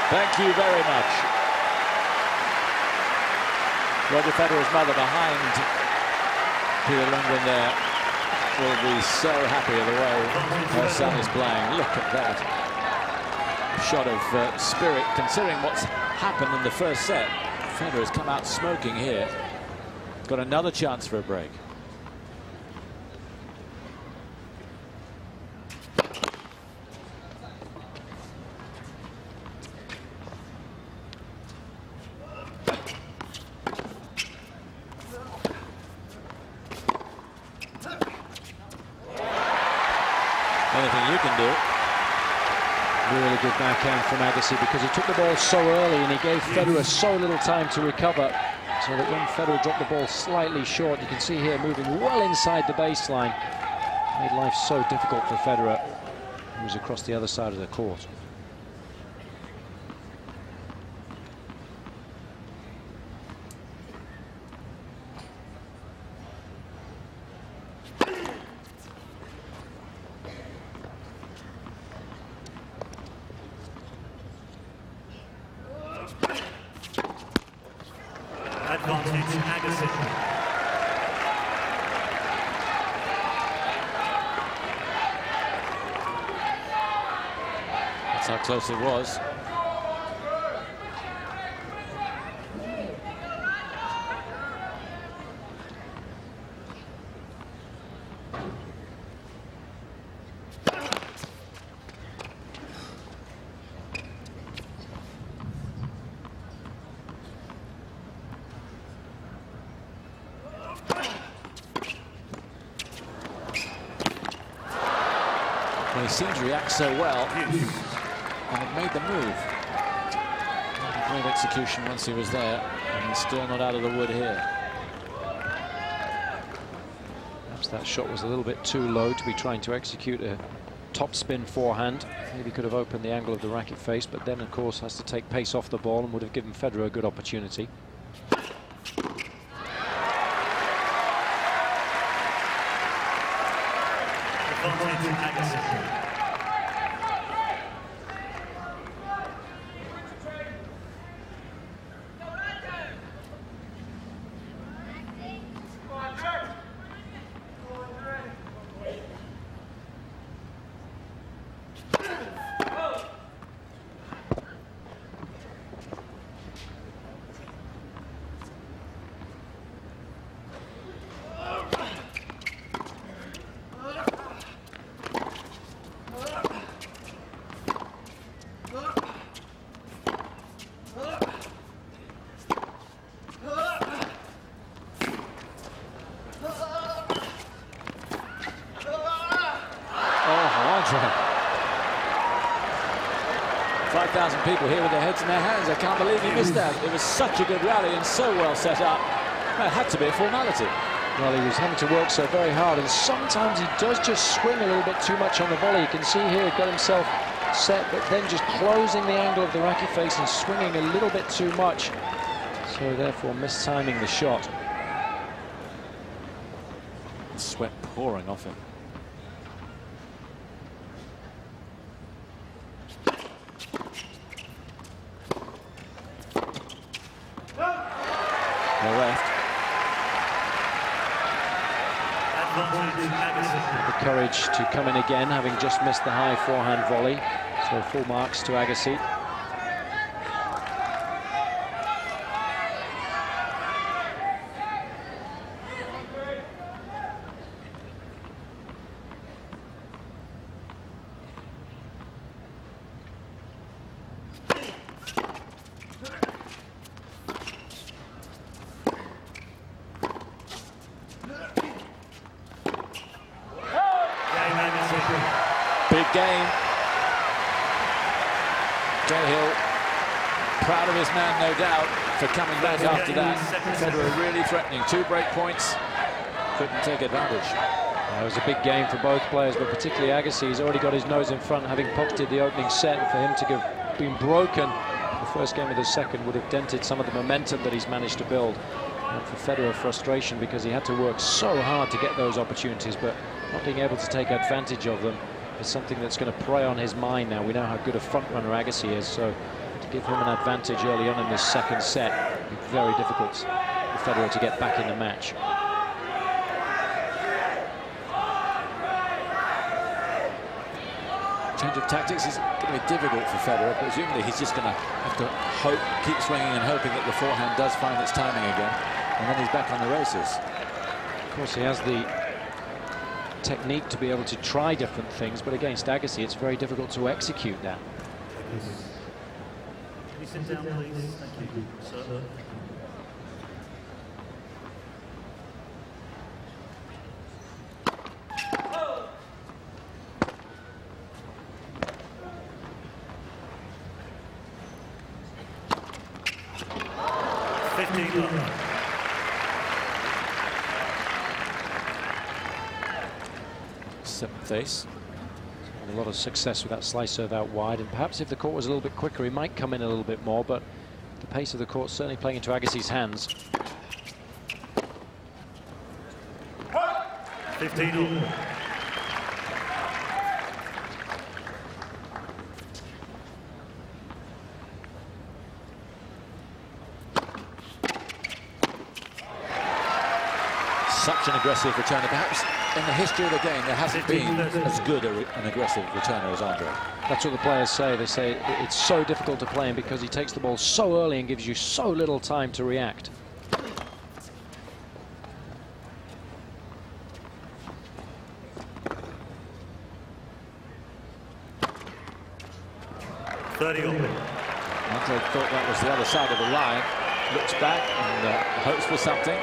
Thank you very much. Roger Federer's mother behind Peter Lundgren there will be so happy with the way her son is playing. Look at that shot of spirit, considering what's happened in the first set. Federer has come out smoking here. Got another chance for a break. Anything you can do. Really good backhand from Agassi, because he took the ball so early and he gave Federer so little time to recover, so that when Federer dropped the ball slightly short, you can see here moving well inside the baseline, made life so difficult for Federer, who was across the other side of the court. Advantage Agassi. That's how close it was. Well, he seemed to react so well and it made the move. Great execution once he was there, and he's still not out of the wood here. Perhaps that shot was a little bit too low to be trying to execute a top spin forehand. Maybe could have opened the angle of the racket face, but then of course has to take pace off the ball and would have given Federer a good opportunity. Oh, 5,000 people here with their heads in their hands. I can't believe he missed that. It was such a good rally and so well set up. It had to be a formality. Well, he was having to work so very hard, and sometimes he does just swing a little bit too much on the volley. You can see here he got himself set, but then just closing the angle of the racket face and swinging a little bit too much. So therefore mistiming the shot. Sweat pouring off him. No left. The courage to come in again, having just missed the high forehand volley. So full marks to Agassi. Big game. Cahill, proud of his man, no doubt, for coming back after that. Federer really threatening. 2 break points. Couldn't take advantage. It was a big game for both players, but particularly Agassi. He's already got his nose in front, having pocketed the opening set. And for him to have been broken the first game of the second would have dented some of the momentum that he's managed to build. And for Federer, frustration, because he had to work so hard to get those opportunities, but not being able to take advantage of them is something that's going to prey on his mind now. We know how good a front runner Agassi is, so to give him an advantage early on in this second set would be very difficult for Federer to get back in the match. Change of tactics is going to be difficult for Federer. Presumably he's just going to have to hope, keep swinging and hoping that the forehand does find its timing again, and then he's back on the races. Of course, he has the technique to be able to try different things, but against Agassi it's very difficult to execute that. Can you sit down, please? Thank you, sir. Seventh ace. A lot of success with that slice serve out wide, and perhaps if the court was a little bit quicker he might come in a little bit more, but the pace of the court certainly playing into Agassi's hands. 15 all. Such an aggressive returner. Perhaps in the history of the game there hasn't been as good an aggressive returner as Andre. That's what the players say. They say it's so difficult to play him because he takes the ball so early and gives you so little time to react. Andre thought that was the other side of the line. Looks back and hopes for something.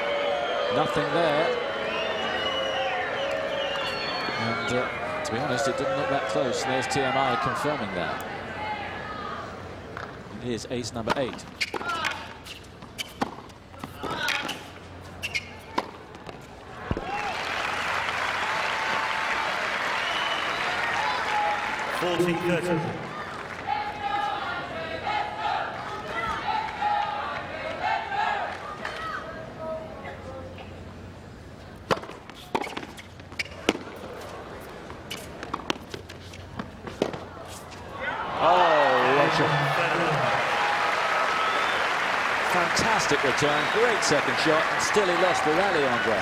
Nothing there. And to be honest, it didn't look that close. There's TMI confirming that. Here's ace number 8. Fantastic return, great second shot, and still he lost the rally, Andre.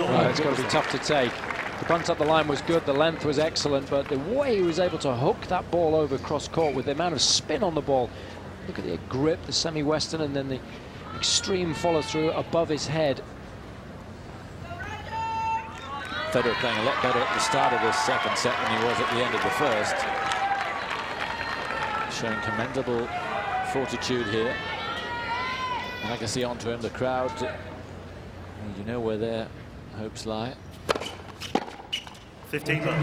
Well, it's got to be tough to take. The bunt up the line was good, the length was excellent, but the way he was able to hook that ball over cross court with the amount of spin on the ball. Look at the grip, the semi-western, and then the extreme follow-through above his head. Federer playing a lot better at the start of this second set than he was at the end of the first. Showing commendable fortitude here. And I can see onto him, the crowd, you know where their hopes lie. 15. And he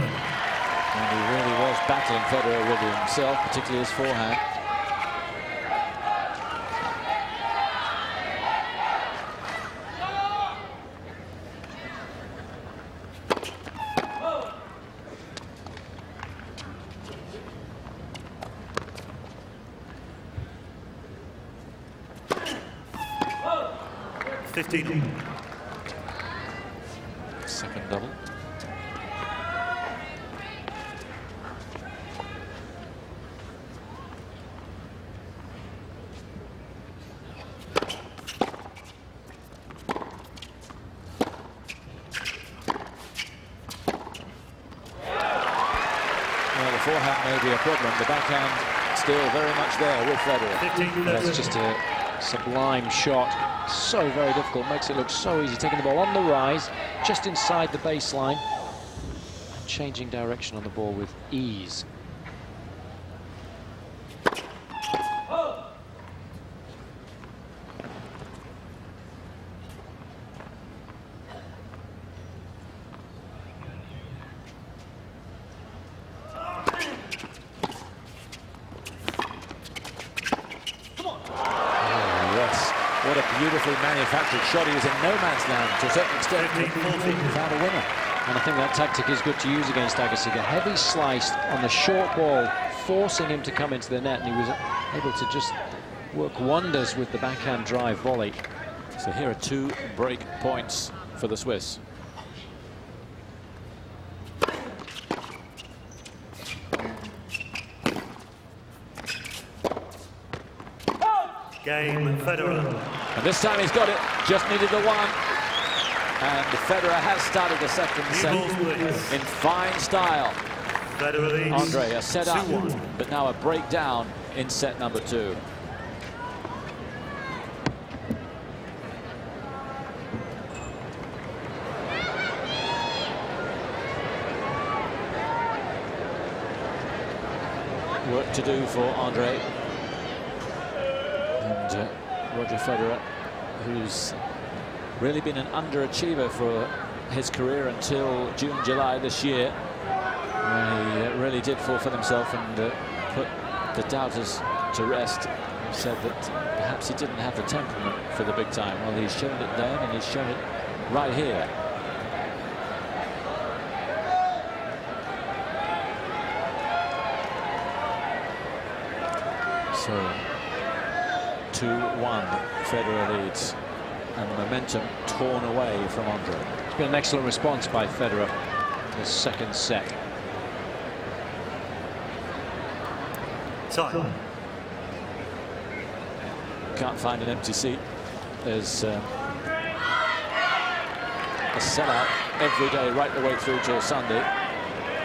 really was battling Federer with himself, particularly his forehand. Second double. Well, the forehand may be a problem. The backhand still very much there with Federer. That's just a sublime shot. So very difficult, makes it look so easy, taking the ball on the rise, just inside the baseline, and changing direction on the ball with ease. What a beautifully manufactured shot. He was in no man's land to a certain extent. He found a winner. And I think that tactic is good to use against Agassi. The heavy slice on the short ball, forcing him to come into the net, and he was able to just work wonders with the backhand drive volley. So here are 2 break points for the Swiss. Game, Federer. And this time he's got it, just needed the one. And Federer has started the second set in fine style. Federer leads. Andre, a set up, 2-1. but now a breakdown in set number 2. Work to do for Andre and Roger Federer, who's really been an underachiever for his career until June, July this year, when he really did forfeit himself and put the doubters to rest. He said that perhaps he didn't have the temperament for the big time. Well, he's shown it then, and he's shown it right here. So 2-1, Federer leads, and momentum torn away from Andre. It's been an excellent response by Federer in the second set. Time. Can't find an empty seat. There's a sellout every day right the way through till Sunday.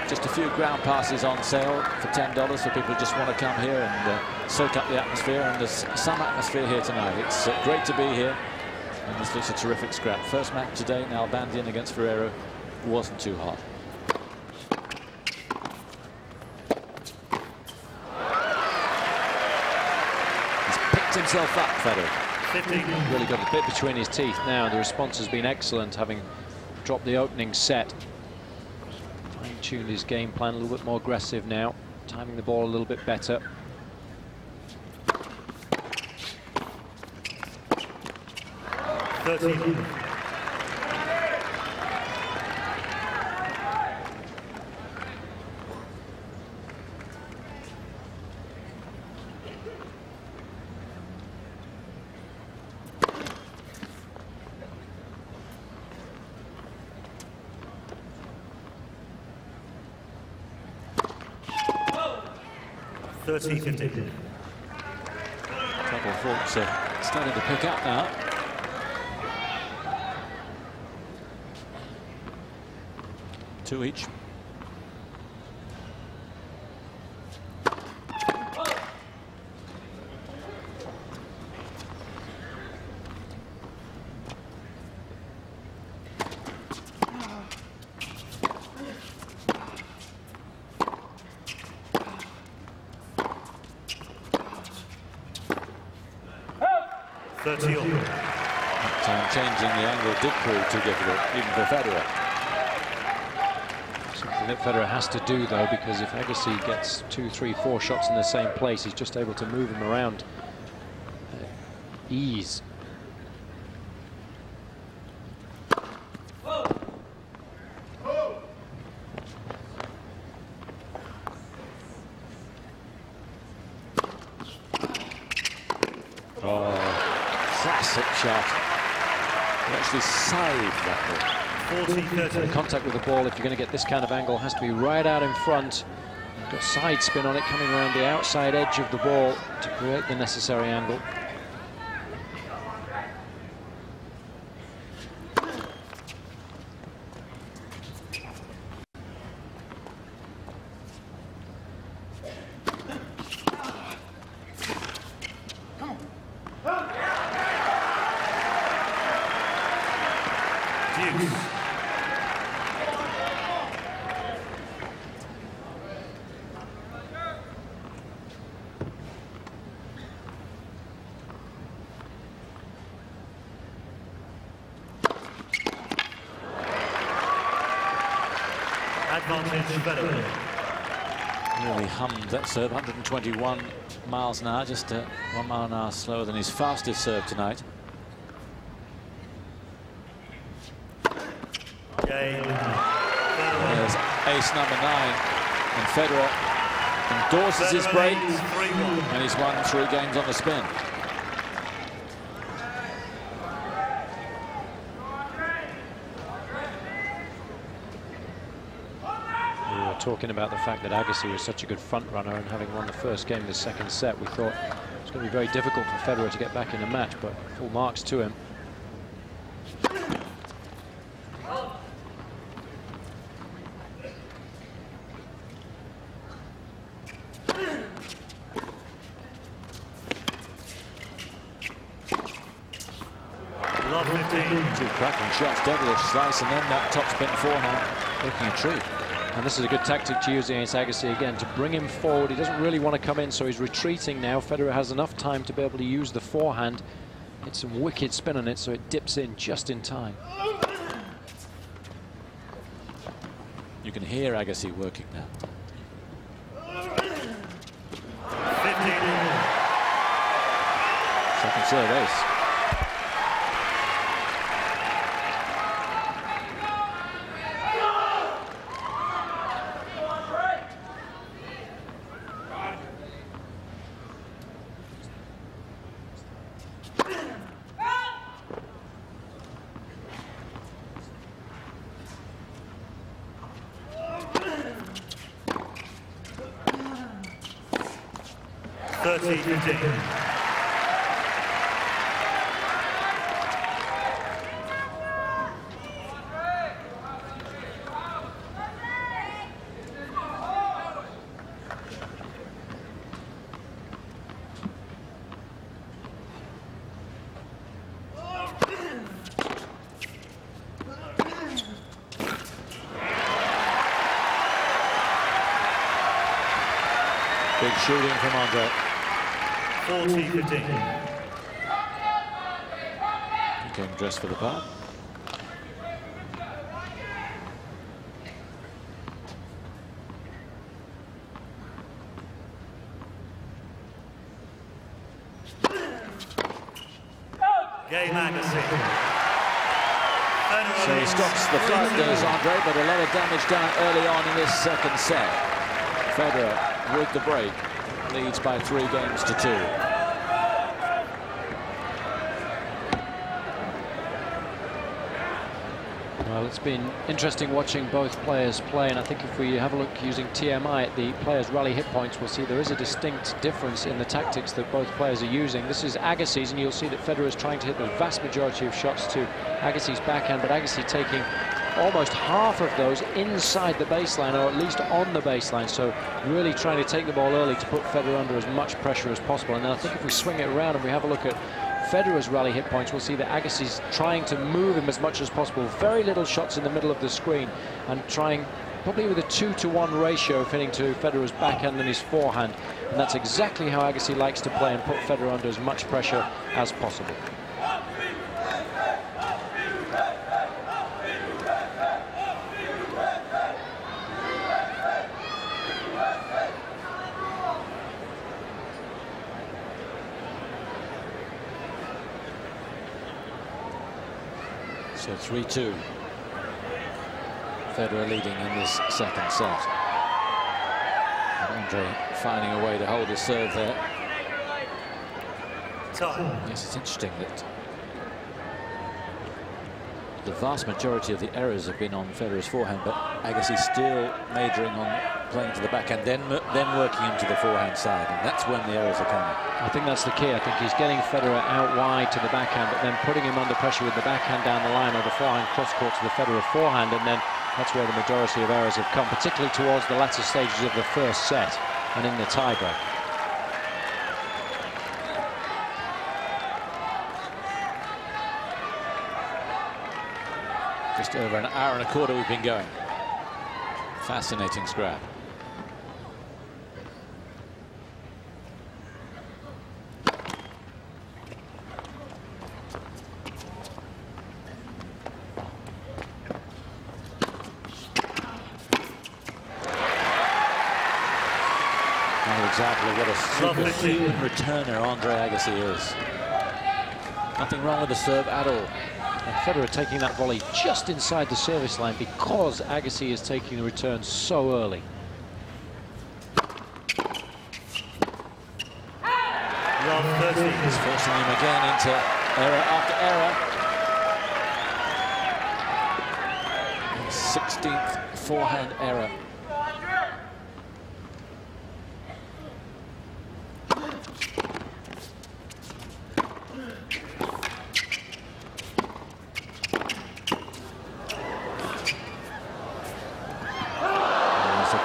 Just a few ground passes on sale for $10 for people who just want to come here and soak up the atmosphere. And there's some atmosphere here tonight. It's great to be here. And this looks a terrific scrap. First match today, now Bandian against Federer, wasn't too hot. He's picked himself up, Federer. 15. Really got a bit between his teeth now. The response has been excellent, having dropped the opening set. Fine-tuned his game plan, a little bit more aggressive now, timing the ball a little bit better. Couple of faults starting to pick up now. Two each. That time changing the angle did prove too difficult, even for Federer. Something that Federer has to do, though, because if Agassi gets 2, 3, 4 shots in the same place, he's just able to move him around at ease. Classic shot. He actually saved that ball. Contact with the ball, if you're going to get this kind of angle, has to be right out in front. You've got side spin on it, coming around the outside edge of the ball to create the necessary angle. Really hummed that serve, 121 miles an hour, just 1 mile an hour slower than his fastest serve tonight. Game. There's ace number 9, and Federer endorses his break, and he's won 3 games on the spin. Talking about the fact that Agassi was such a good front runner, and having won the first game of the second set, we thought it was going to be very difficult for Federer to get back in the match, but full marks to him. Two cracking shots, devilish slice, and then that topspin forehand looking a treat. And this is a good tactic to use against Agassi again, to bring him forward. He doesn't really want to come in, so he's retreating now. Federer has enough time to be able to use the forehand. It's some wicked spin on it, so it dips in just in time. You can hear Agassi working now. 15. Second serve ace. Big shooting from Andre. 40-15. Became dressed for the part. Game Agassi. So he stops the flood, does Andre, but a lot of damage done early on in this second set. Federer, with the break, leads by 3 games to 2. Well, it's been interesting watching both players play, and I think if we have a look using TMI at the players' rally hit points, we'll see there is a distinct difference in the tactics that both players are using. This is Agassi's, and you'll see that Federer is trying to hit the vast majority of shots to Agassi's backhand, but Agassi taking almost half of those inside the baseline, or at least on the baseline, so really trying to take the ball early to put Federer under as much pressure as possible. And then I think if we swing it around and we have a look at Federer's rally hit points, we'll see that Agassi's trying to move him as much as possible. Very little shots in the middle of the screen, and trying probably with a 2-to-1 ratio of hitting to Federer's backhand and his forehand. And that's exactly how Agassi likes to play, and put Federer under as much pressure as possible. So 3-2. Federer leading in this second set. And Andre finding a way to hold his serve there. Yes, it's interesting that the vast majority of the errors have been on Federer's forehand, but Agassi still majoring on playing to the backhand, then working him to the forehand side, and that's when the errors are coming. I think that's the key. I think he's getting Federer out wide to the backhand, but then putting him under pressure with the backhand down the line, or the forehand cross-court to the Federer forehand, and then that's where the majority of errors have come, particularly towards the latter stages of the first set and in the tiebreak. Just over an hour and a quarter we've been going. Fascinating scrap. Another example of what a superhuman returner Andre Agassi is. Nothing wrong with the serve at all. And Federer taking that volley just inside the service line because Agassi is taking the return so early. He's forcing him again into error after error. 16th forehand error.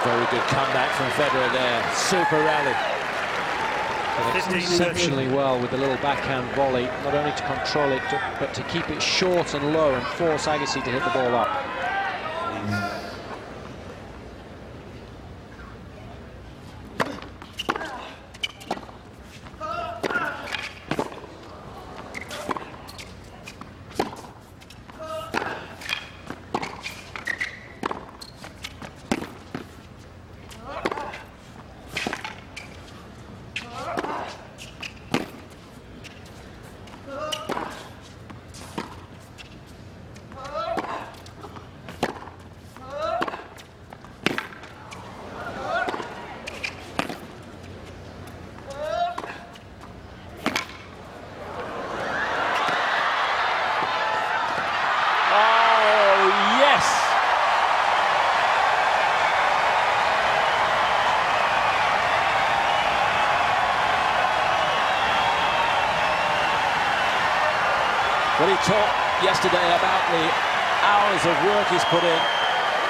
Very good comeback from Federer there. Super rally. exceptionally well with the little backhand volley, not only to control it, but to keep it short and low and force Agassi to hit the ball up. Well, he talked yesterday about the hours of work he's put in,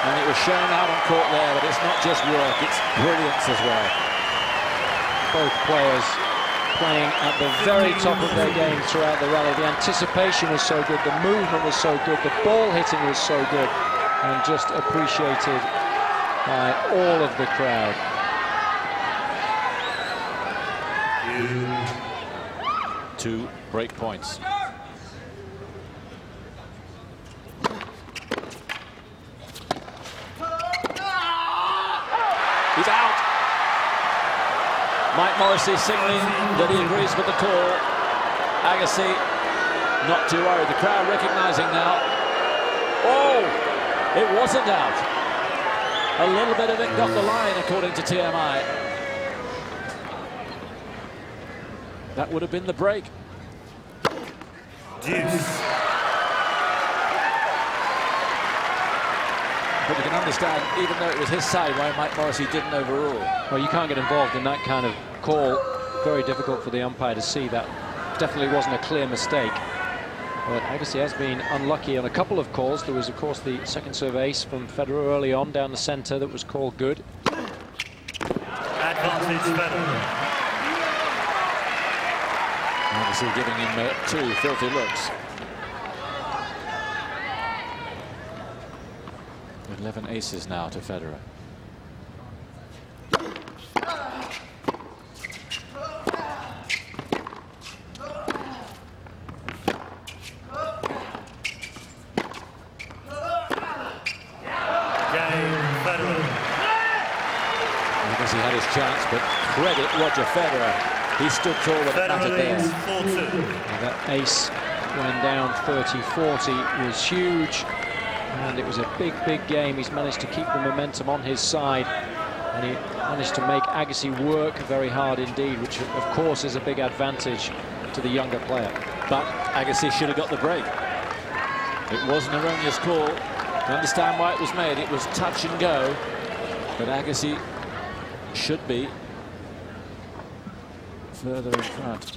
and it was shown out on court there, but it's not just work, it's brilliance as well. Both players playing at the very top of their game throughout the rally. The anticipation was so good, the movement was so good, the ball hitting was so good, and just appreciated by all of the crowd. 2 break points. He's out. Mike Morrissey signaling that he agrees with the call. Agassi not too worried. The crowd recognizing now. Oh, it wasn't out. A little bit of it got the line, according to TMI. That would have been the break. Deuce. But you can understand, even though it was his side, why Mike Morrissey didn't overrule. Well, you can't get involved in that kind of call. Very difficult for the umpire to see. That definitely wasn't a clear mistake. But Agassi has been unlucky on a couple of calls. There was, of course, the second serve ace from Federer early on down the centre that was called good. Advantage Federer. Obviously giving him 2 filthy looks. 11 aces now to Federer. Because he had his chance, but credit Roger Federer. He stood tall when it mattered there. That ace when down 30-40 was huge. And it was a big, big game. He's managed to keep the momentum on his side. And he managed to make Agassi work very hard indeed, which, of course, is a big advantage to the younger player. But Agassi should have got the break. It was an erroneous call. To understand why it was made, it was touch and go. But Agassi should be further in front.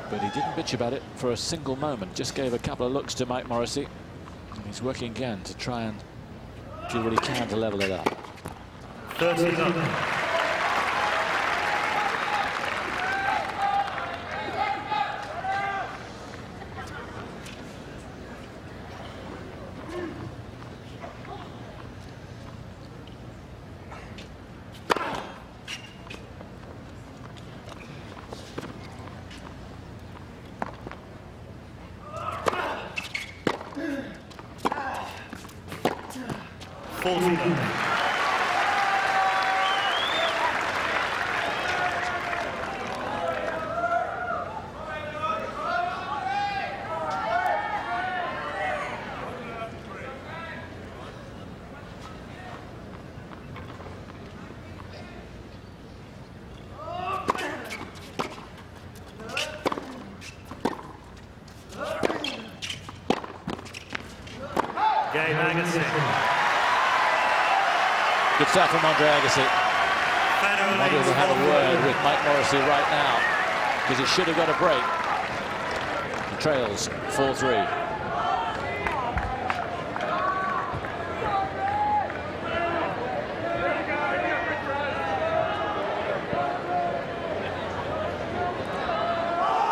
But he didn't bitch about it for a single moment. Just gave a couple of looks to Mike Morrissey. And he's working again to try and do what he can to level it up. 13-up. Good stuff from Andre Agassi. Maybe we'll have a word with Mike Morrissey right now, because he should have got a break. He trails 4-3.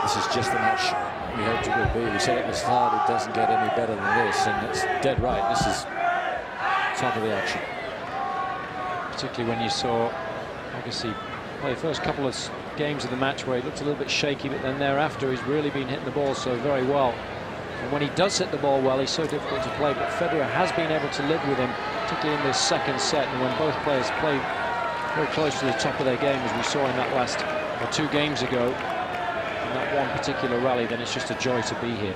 This is just the match we hoped it would be. We said at the start it doesn't get any better than this, and it's dead right. This is top of the action. Particularly when you saw Agassi play the first couple of games of the match where he looked a little bit shaky, but then thereafter he's really been hitting the ball so very well. And when he does hit the ball well, he's so difficult to play, but Federer has been able to live with him, particularly in this second set, and when both players play very close to the top of their game, as we saw in that last, or 2 games ago, in that one particular rally, then it's just a joy to be here.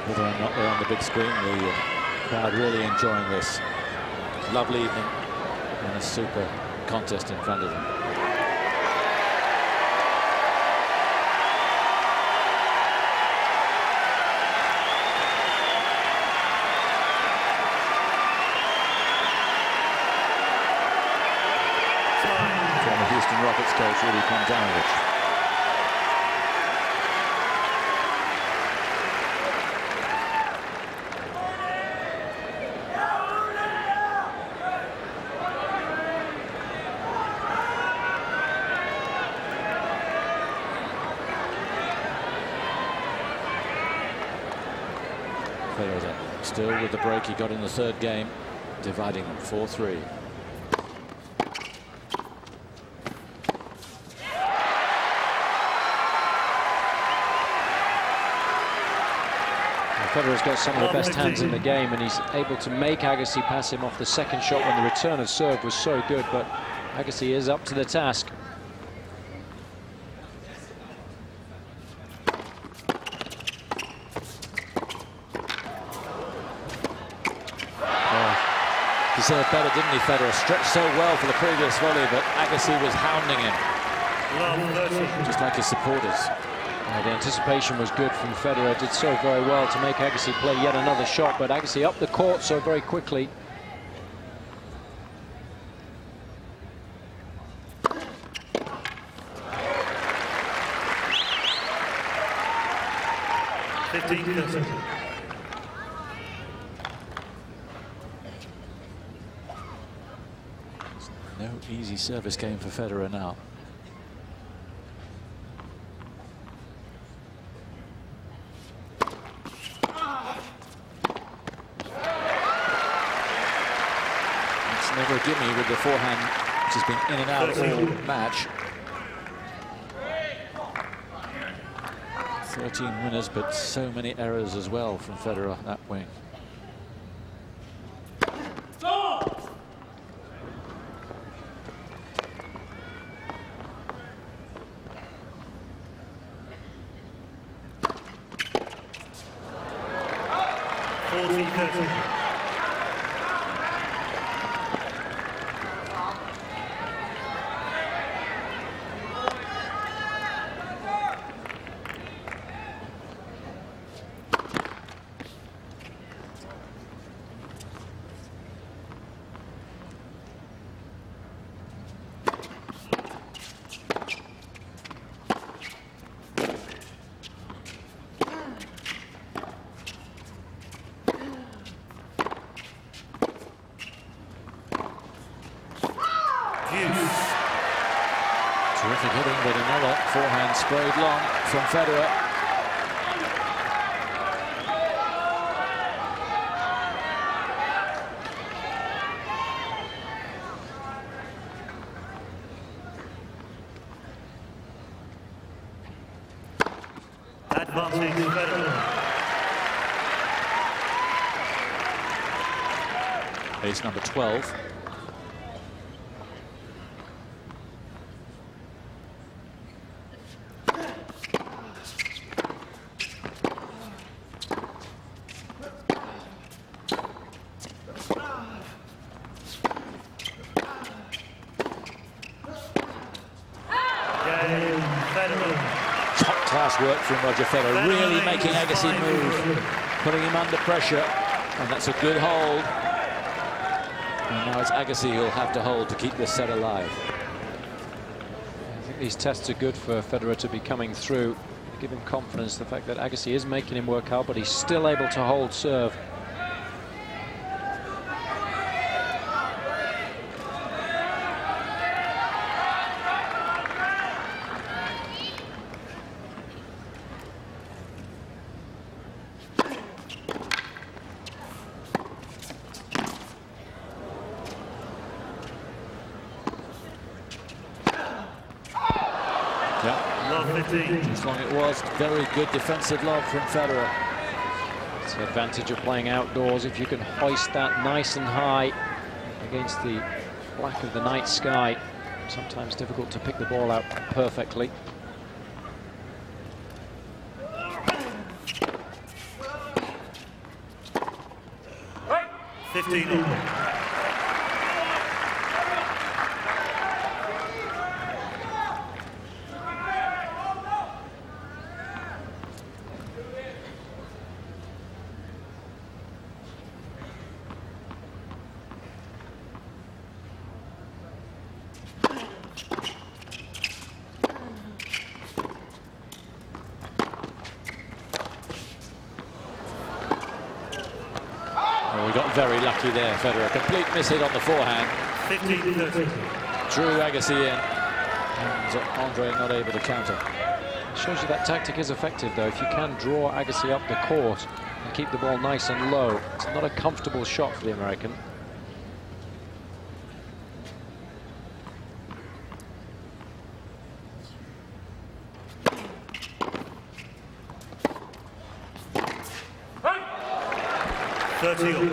Whether or not they're on the big screen, the crowd really enjoying this lovely evening and a super contest in front of them. Former Houston Rockets coach Rudy Tomjanovich. Federer still with the break he got in the 3rd game, dividing them 4-3. Federer's got some of the best hands in the game, and he's able to make Agassi pass him off the second shot when the return of serve was so good, but Agassi is up to the task. He served better, didn't he, Federer? Stretched so well for the previous volley, but Agassi was hounding him, just like his supporters. The anticipation was good from Federer. Did so very well to make Agassi play yet another shot, but Agassi up the court so very quickly. No easy service game for Federer now. It's never a gimme with the forehand, which has been in and out all match. 13 winners, but so many errors as well from Federer that wing. Terrific hitting, but another forehand sprayed long from Federer. Advancing Federer. Ace number 12. Top-class work from Roger Federer, really making Agassi move, putting him under pressure. And that's a good hold. And now it's Agassi who'll have to hold to keep this set alive. I think these tests are good for Federer to be coming through. Give him confidence, the fact that Agassi is making him work hard, but he's still able to hold serve. As long as it was, very good defensive lob from Federer. It's the advantage of playing outdoors. If you can hoist that nice and high against the black of the night sky, sometimes difficult to pick the ball out perfectly. Right. 15. We got very lucky there, Federer. Complete miss hit on the forehand. 15-13. Drew Agassi in. And Andre not able to counter. Shows you that tactic is effective, though. If you can draw Agassi up the court and keep the ball nice and low, it's not a comfortable shot for the American. Nearly. And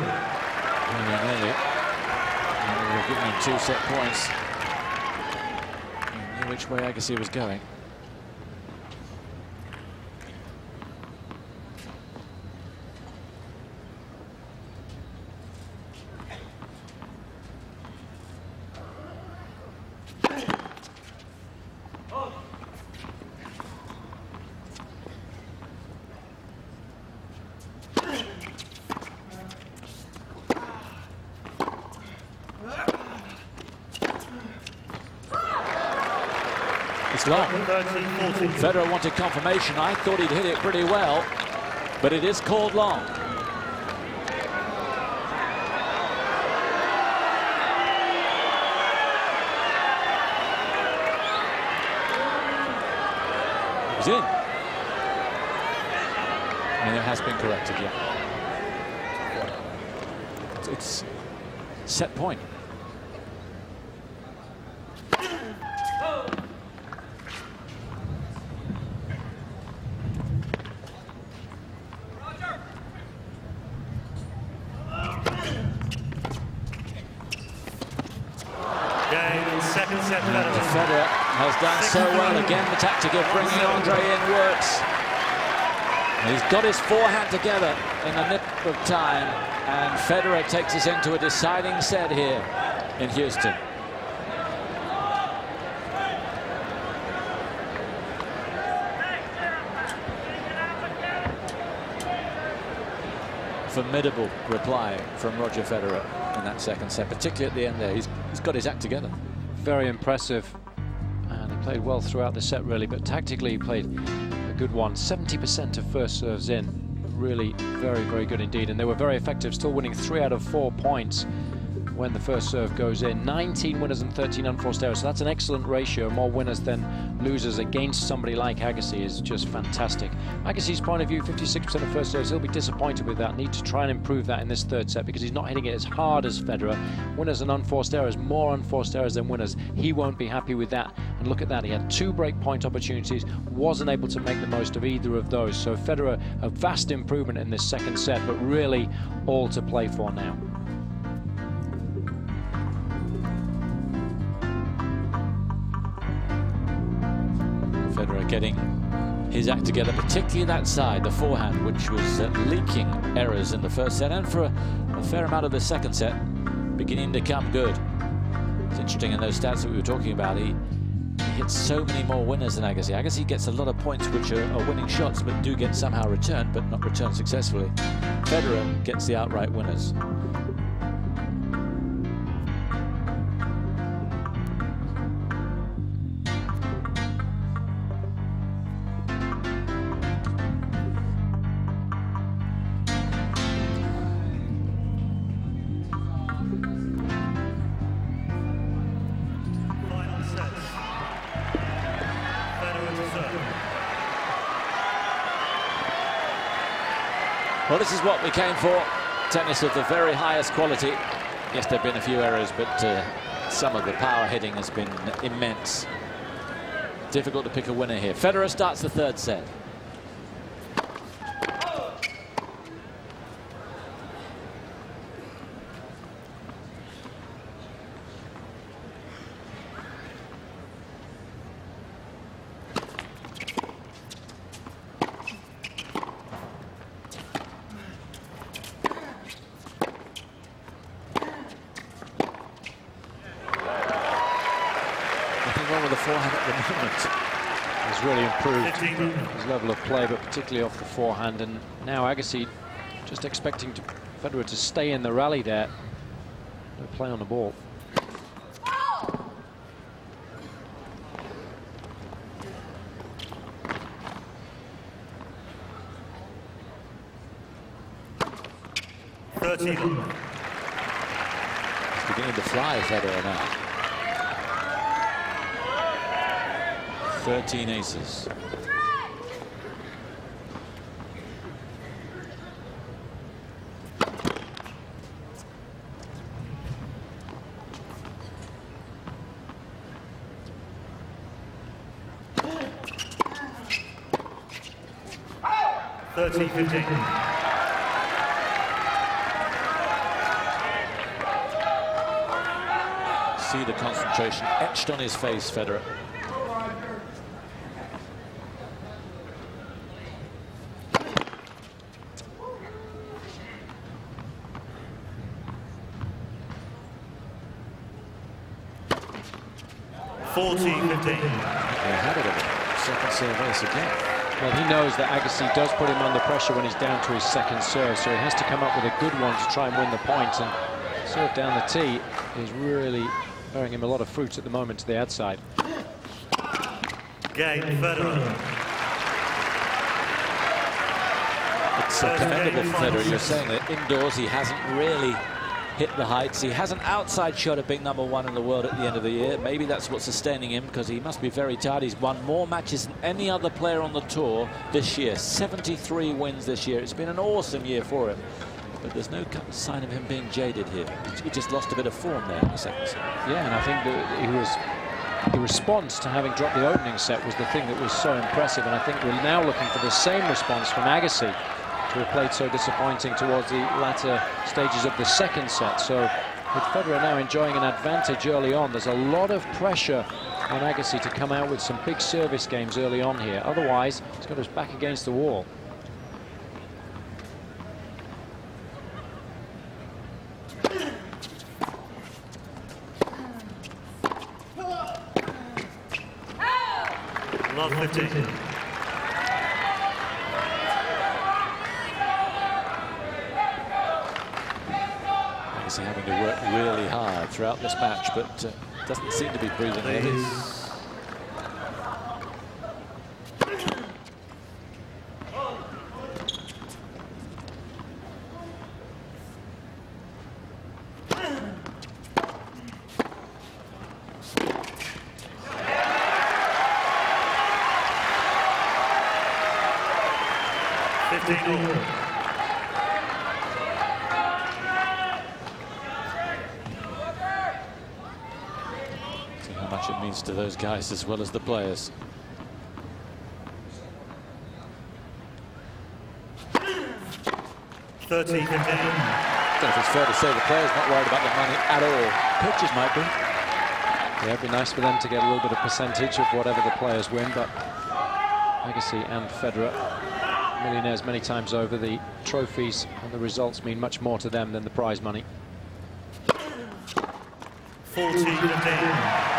we were giving him 2 set points. He knew which way Agassi was going. It's long. 13-14. Federer wanted confirmation. I thought he'd hit it pretty well, but it is called long. It was in. And it has been corrected, yeah. It's set point. Second set, Federer has done so well. Again, the tactic of bringing Andre in works. He's got his forehand together in the nick of time, and Federer takes us into a deciding set here in Houston. Formidable reply from Roger Federer in that second set, particularly at the end there. He's got his act together. Very impressive, and he played well throughout the set, really, but tactically he played a good one. 70% of first serves in. Really very, very good indeed, and they were very effective, still winning 3 out of 4 points when the first serve goes in. 19 winners and 13 unforced errors, so that's an excellent ratio. More winners than losers against somebody like Agassi is just fantastic. Agassi's point of view, 56% of first serves, he'll be disappointed with that. Need to try and improve that in this third set because he's not hitting it as hard as Federer. Winners and unforced errors, more unforced errors than winners. He won't be happy with that. And look at that, he had 2 break point opportunities, wasn't able to make the most of either of those. So Federer, a vast improvement in this second set, but really all to play for now. Federer getting his act together, particularly that side, the forehand, which was leaking errors in the first set, and for a fair amount of the second set, beginning to come good. It's interesting in those stats that we were talking about, he hits so many more winners than Agassi. Agassi gets a lot of points which are winning shots but do get somehow returned, but not returned successfully. Federer gets the outright winners. Well, this is what we came for. Tennis of the very highest quality. Yes, there have been a few errors, but some of the power hitting has been immense. Difficult to pick a winner here. Federer starts the third set. With the forehand at the moment. He's really improved his level of play, but particularly off the forehand. And now Agassi just expecting Federer to stay in the rally there. No play on the ball. He's beginning to fly, Federer now. 13 aces. See the concentration etched on his face, Federer. Ahead of him. Second serve ace again. Well, he knows that Agassi does put him under pressure when he's down to his second serve, so he has to come up with a good one to try and win the point. And serve down the tee is really bearing him a lot of fruit at the moment to the outside. Game Federer. It's commendable for Federer. You're saying that indoors he hasn't really hit the heights. He has an outside shot of being #1 in the world at the end of the year. Maybe that's what's sustaining him, because he must be very tired. He's won more matches than any other player on the tour this year. 73 wins this year. It's been an awesome year for him. But there's no sign of him being jaded here. He just lost a bit of form there in the second set. Yeah, and I think that the response to having dropped the opening set was the thing that was so impressive. And I think we're now looking for the same response from Agassi, who have played so disappointing towards the latter stages of the second set. So with Federer now enjoying an advantage early on, there's a lot of pressure on Agassi to come out with some big service games early on here. Otherwise, he's got his back against the wall. Love 15. Agassi having to work really hard throughout this match, but doesn't seem to be breathing heavy. See how much it means to those guys as well as the players. I don't know if it's fair to say the player's not worried about the money at all. Coaches might be. Yeah, it'd be nice for them to get a little bit of percentage of whatever the players win, but Agassi and Federer, millionaires many times over, the trophies and the results mean much more to them than the prize money. 14-15.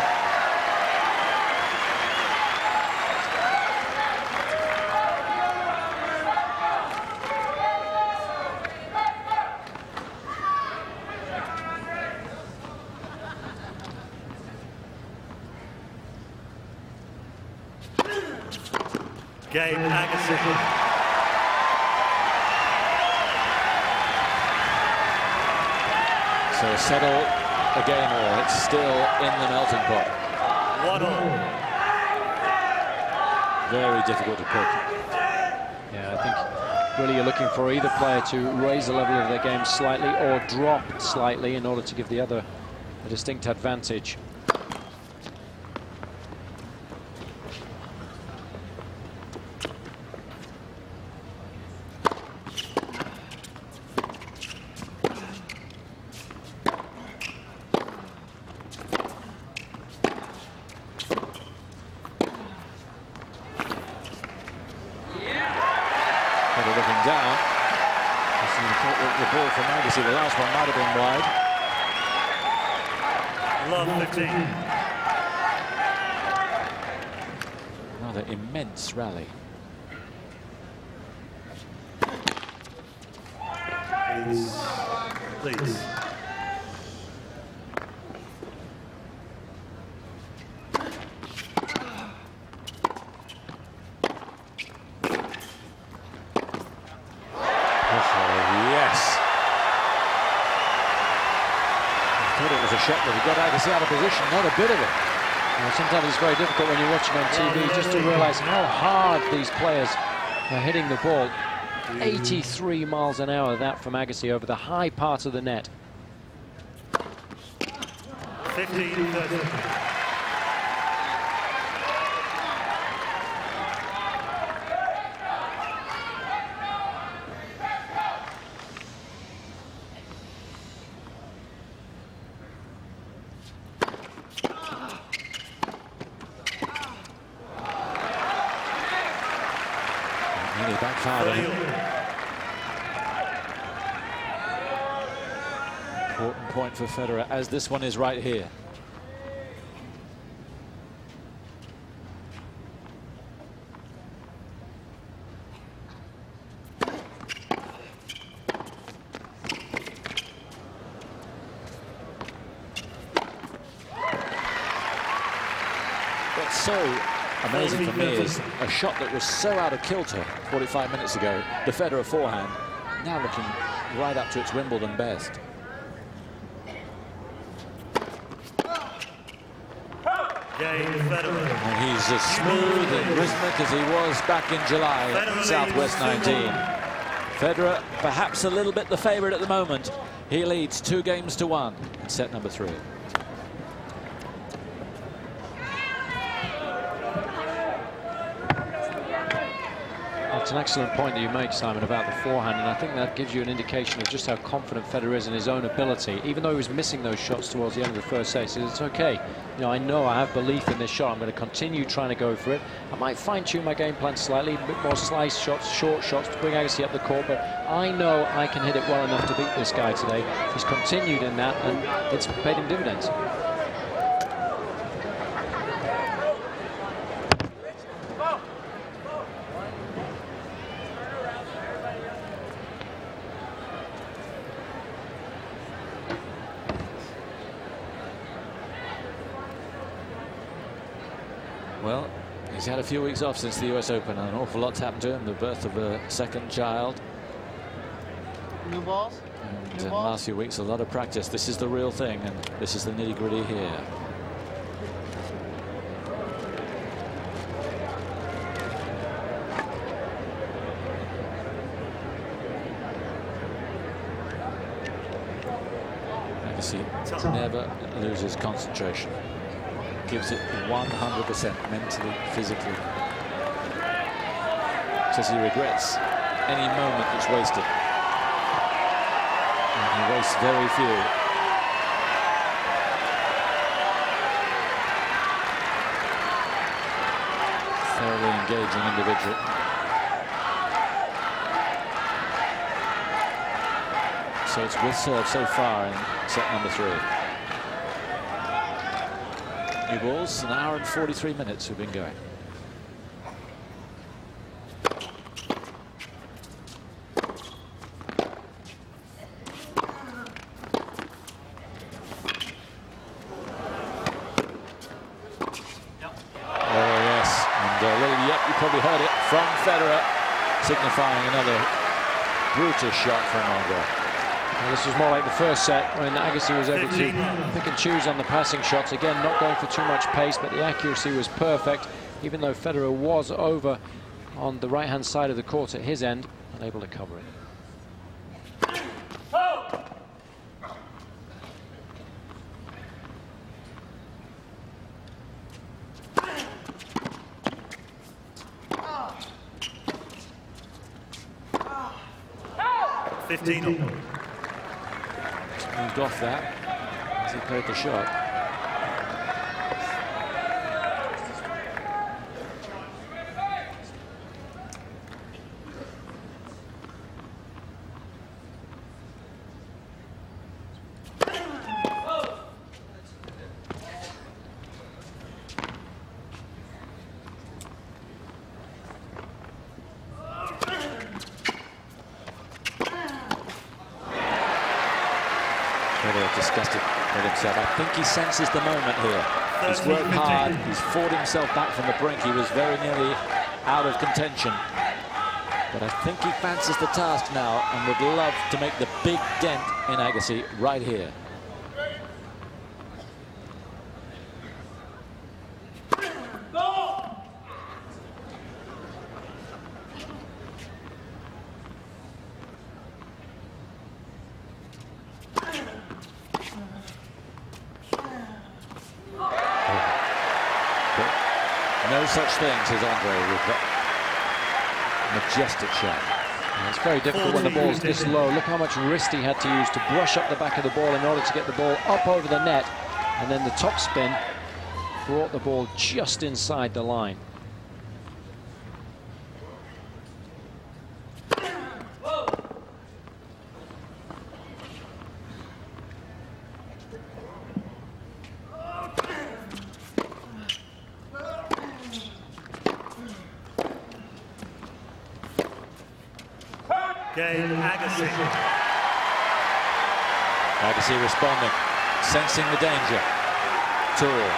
Game Agassi. So settle again, or it's still in the melting pot. 1-1. Very difficult to pick. Yeah, I think really you're looking for either player to raise the level of their game slightly or drop slightly in order to give the other a distinct advantage. Looking down. The ball from Agassi, the last one might have been wide. Love 15. Another immense rally. Please. It was a shot that he got Agassi out of position, not a bit of it. Sometimes it's very difficult when you're watching on TV just to realise how hard these players are hitting the ball. 83 miles an hour, that from Agassi over the high part of the net. 15-13. Nearly backfired on him. Important point for Federer, as this one is right here. What's so amazing for me is a shot that was so out of kilter 45 minutes ago, the Federer forehand, now looking right up to its Wimbledon best. Game Federer. And he's as smooth and rhythmic as he was back in July at Southwest 19. Federer, perhaps a little bit the favourite at the moment. He leads 2-1 in set number 3. It's an excellent point that you make, Simon, about the forehand, and I think that gives you an indication of just how confident Federer is in his own ability. Even though he was missing those shots towards the end of the first set, he says, it's okay. You know, I have belief in this shot. I'm going to continue trying to go for it. I might fine-tune my game plan slightly, a bit more slice shots, short shots to bring Agassi up the court, but I know I can hit it well enough to beat this guy today. He's continued in that, and it's paid him dividends. Well, he's had a few weeks off since the US Open, and an awful lot's happened to him. The birth of a second child. New balls? And in the last few weeks, a lot of practice. This is the real thing, and this is the nitty-gritty here. Agassi never loses concentration. Gives it 100% mentally, physically. Says he regrets any moment that's wasted. And he wastes very few. Thoroughly engaging individual. So it's with serve so far in set number 3. New balls, an hour and 43 minutes we've been going. Oh yes, and a little yep, you probably heard it from signifying another brutal shot from Andre. Well, this was more like the first set when Agassi was able to pick and choose on the passing shots. Again, not going for too much pace, but the accuracy was perfect, even though Federer was over on the right-hand side of the court at his end, unable to cover it. Moved off that as he played the shot. Disgusted with himself. I think he senses the moment here. He's worked hard. He's fought himself back from the brink. He was very nearly out of contention. But I think he fancies the task now and would love to make the big dent in Agassi right here. No such thing, says Andre, with that majestic shot. And it's very difficult when the ball's this low. Look how much wrist he had to use to brush up the back of the ball in order to get the ball up over the net. And then the top spin brought the ball just inside the line. Agassi. Agassi responding, sensing the danger. Tour.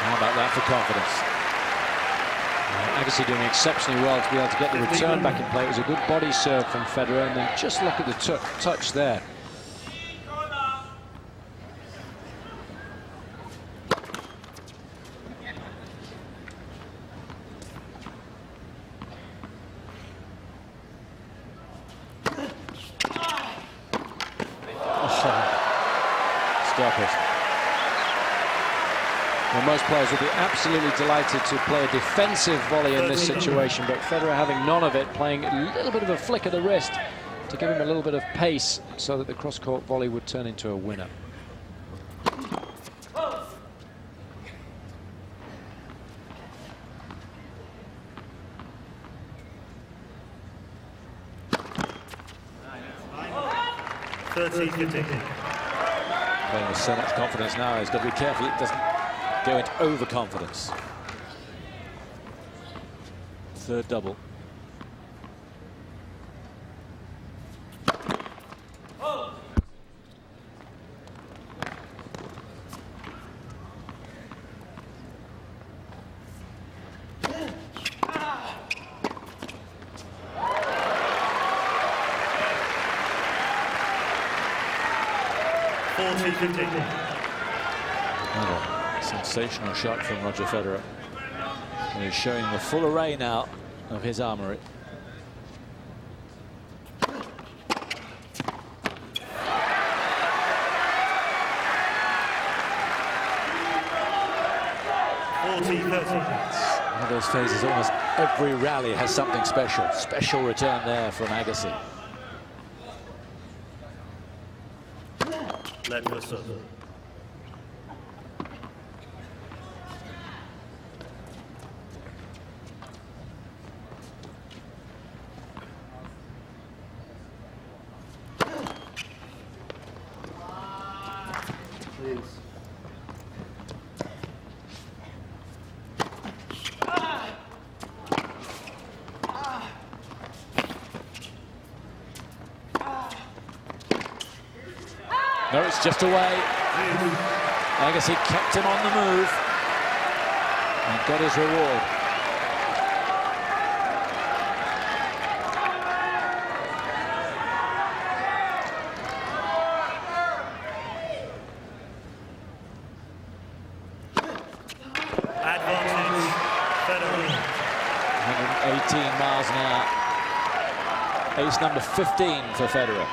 How about that for confidence? Agassi doing exceptionally well to be able to get the return back in play. It was a good body serve from Federer, and then just look at the touch there. Stop it. Well, most players would be absolutely delighted to play a defensive volley in this situation, but Federer having none of it, playing a little bit of a flick of the wrist to give him a little bit of pace so that the cross-court volley would turn into a winner. Playing with so much confidence now, he's got to be careful it doesn't go into overconfidence. Third double. Another sensational shot from Roger Federer. And he's showing the full array now of his armory. One of those phases, almost every rally has something special. Special return there from Agassi. Let us up. Please. No, it's just away. Agassi kept him on the move and got his reward. Advantage, Federer. 118 miles an hour. Ace number 15 for Federer.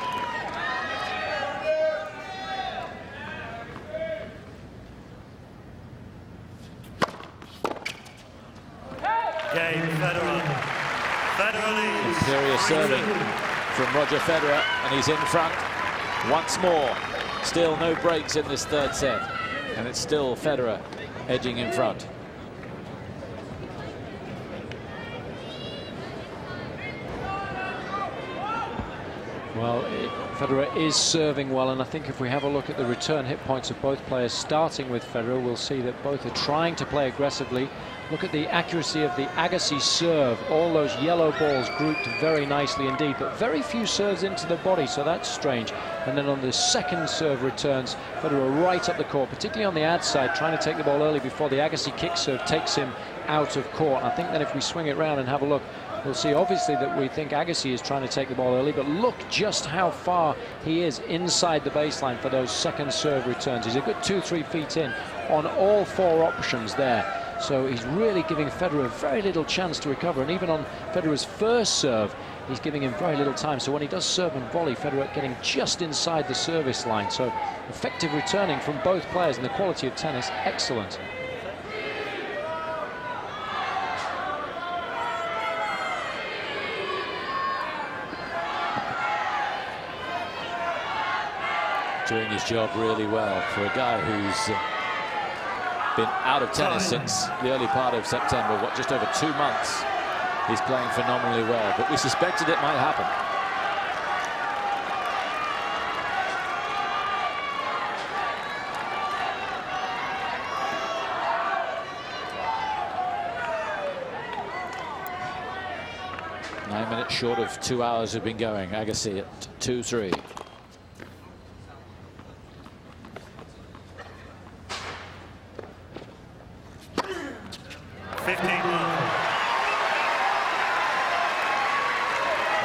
Game, Federer. Federer leads. Imperious serving from Roger Federer, and he's in front once more. Still no breaks in this third set, and it's still Federer edging in front. Well, Federer is serving well, and I think if we have a look at the return hit points of both players, starting with Federer, we'll see that both are trying to play aggressively. Look at the accuracy of the Agassi serve. All those yellow balls grouped very nicely indeed, but very few serves into the body, so that's strange. And then on the second serve returns, Federer right up the court, particularly on the ad side, trying to take the ball early before the Agassi kick serve takes him out of court. I think that if we swing it round and have a look, we'll see obviously that we think Agassi is trying to take the ball early, but look just how far he is inside the baseline for those second serve returns. He's a good 2-3 feet in on all four options there. So he's really giving Federer very little chance to recover, and even on Federer's first serve, he's giving him very little time. So when he does serve and volley, Federer getting just inside the service line. So effective returning from both players, and the quality of tennis, excellent. Doing his job really well for a guy who's been out of tennis since the early part of September, what, just over 2 months. He's playing phenomenally well, but we suspected it might happen. Nine minutes short of 2 hours have been going. Agassi at 2-3.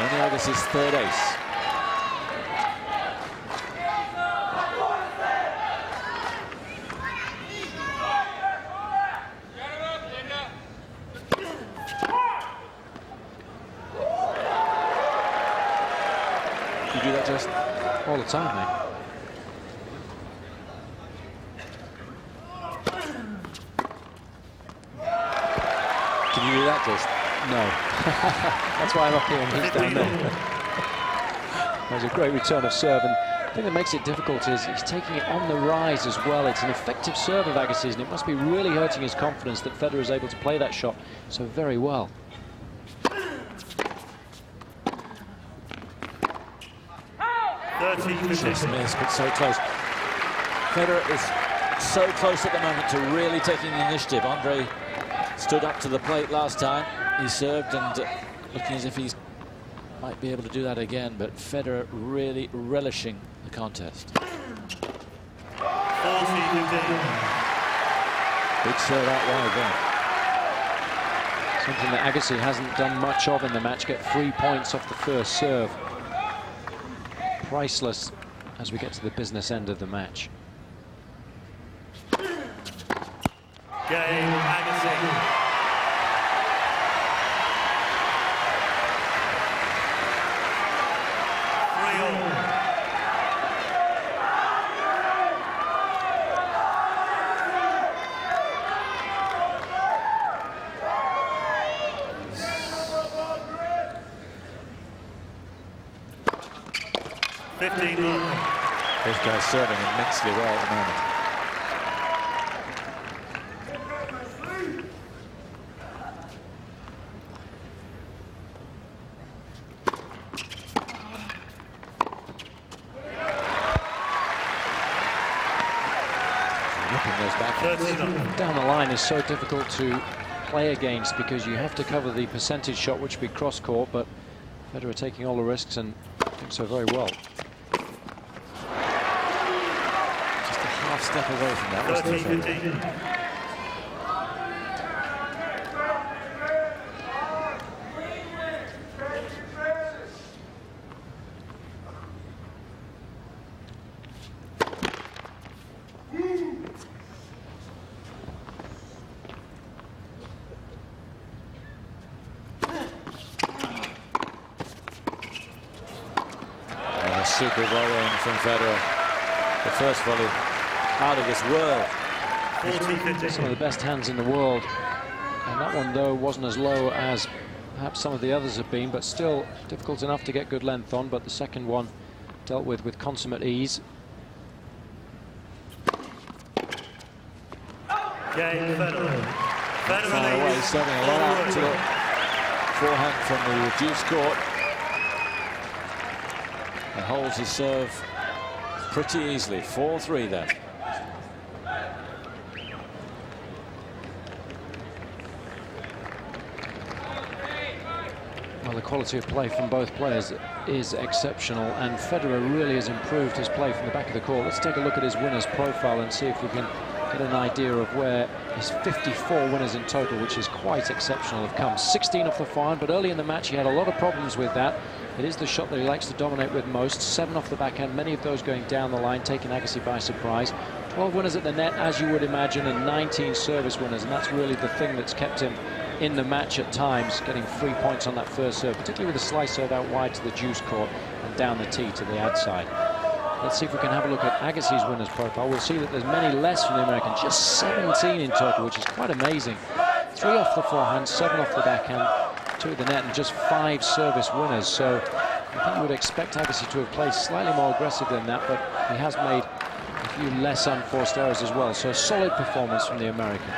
Only Agassi's third ace. You do that just All the time, mate. Can you do that just? No. That's why I'm up here and he's down there. There's a great return of serve, and the thing that makes it difficult is he's taking it on the rise as well. It's an effective serve of Agassi's, and it must be really hurting his confidence that Federer is able to play that shot so very well. Just missed, but so close. Federer is so close at the moment to really taking the initiative. Andre stood up to the plate last time. He served and looking as if he might be able to do that again, but Federer really relishing the contest. Big serve out wide there. Something that Agassi hasn't done much of in the match. Get 3 points off the first serve. Priceless as we get to the business end of the match. Game, Agassi. 15 more. This guy's serving immensely well at the moment. dropping those back. Down the line is so difficult to play against because you have to cover the percentage shot, which would be cross-court, but Federer taking all the risks and doing so very well. Just a half step away from that, wasn't it, Federer? Super volleying from Federer. The first volley out of this world. Some of the best hands in the world. And that one, though, wasn't as low as perhaps some of the others have been, but still difficult enough to get good length on. But the second one dealt with consummate ease. Game Federer. Far away, serving a lot out to the forehand from the reduced court. And holds his serve pretty easily. 4-3 then. Well, the quality of play from both players is exceptional, and Federer really has improved his play from the back of the court. Let's take a look at his winners profile and see if we can get an idea of where his 54 winners in total, which is quite exceptional, have come. 16 off the forehand, but early in the match he had a lot of problems with that. It is the shot that he likes to dominate with most. 7 off the backhand, many of those going down the line, taking Agassi by surprise. 12 winners at the net, as you would imagine, and 19 service winners, and that's really the thing that's kept him in the match at times, getting 3 points on that first serve, particularly with a slice serve out wide to the juice court and down the tee to the ad side. Let's see if we can have a look at Agassi's winners profile. We'll see that there's many less from the American, just 17 in total, which is quite amazing. 3 off the forehand, 7 off the backhand, 2 at the net, and just 5 service winners. So I think you would expect Agassi to have played slightly more aggressive than that, but he has made a few less unforced errors as well. So a solid performance from the American.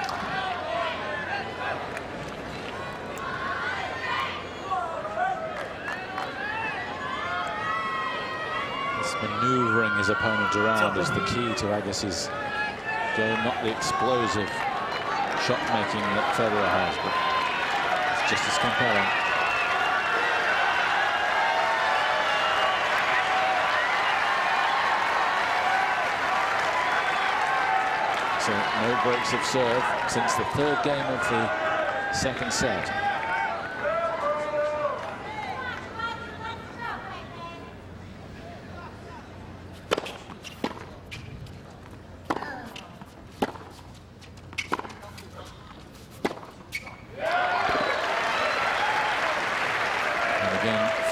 Manoeuvring his opponent around is the key to Agassi's game, not the explosive shot making that Federer has, but it's just as compelling. So no breaks of serve since the third game of the second set.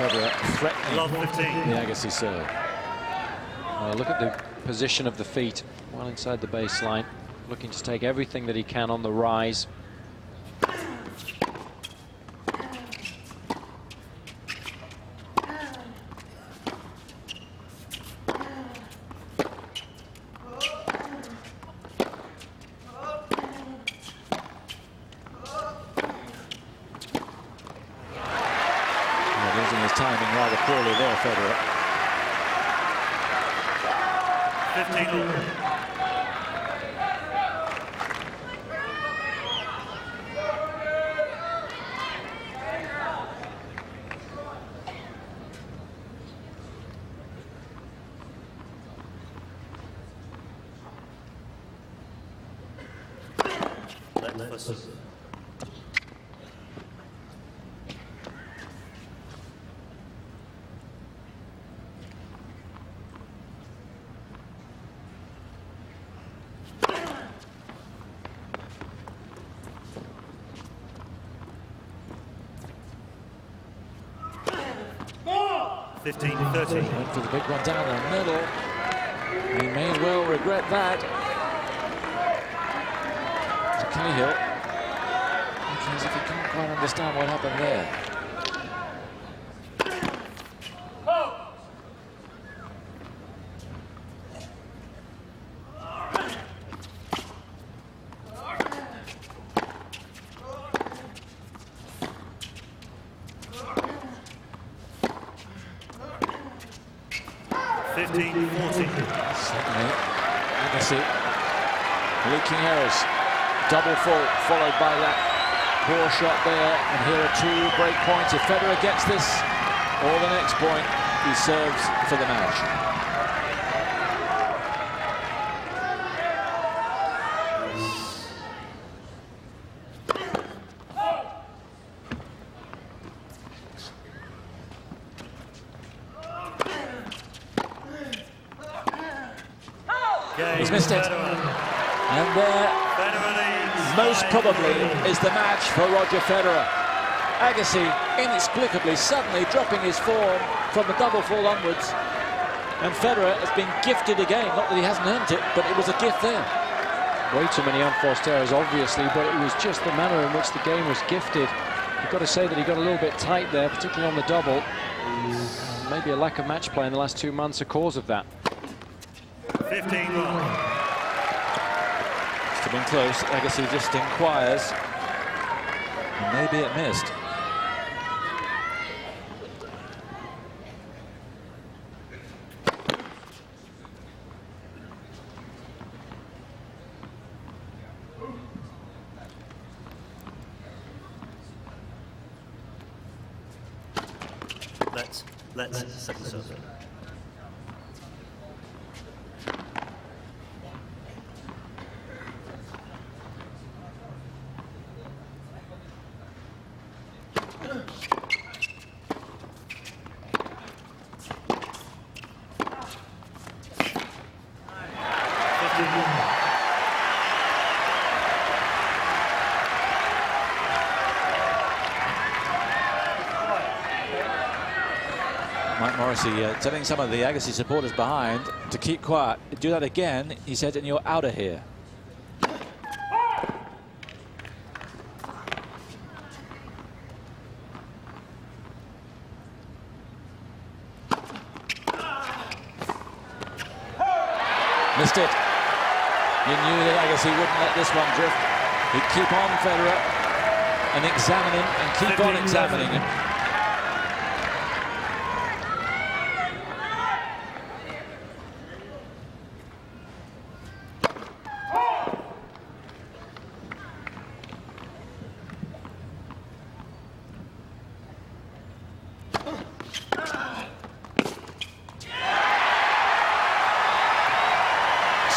Federer threatening the Agassi serve. Well, look at the position of the feet, well inside the baseline, looking to take everything that he can on the rise. Losing his timing rather poorly there, Federer. 15 all. Let's 15-13. Went for the big one down the middle. He may well regret that. To Cahill. Looking as if he can't quite understand what happened there. Certainly, Agassi Leaking errors. Double fault followed by that poor shot there. And here are 2 break points. If Federer gets this or the next point, he serves for the match. He's missed it. And most probably is the match for Roger Federer. Agassi inexplicably suddenly dropping his form from the double fall onwards. And Federer has been gifted again. Not that he hasn't earned it, but it was a gift there. Way too many unforced errors, obviously, but it was just the manner in which the game was gifted. You've got to say that he got a little bit tight there, particularly on the double. Maybe a lack of match play in the last 2 months a cause of that. 15-1. Must have been close. Agassi just inquires. And maybe it missed. Let's set this up. Mike Morrissey telling some of the Agassi supporters behind to keep quiet. Do that again, he said, and you're out of here. Missed it. You knew that Agassi wouldn't let this one drift. He'd keep on Federer and examine him and keep on examining him.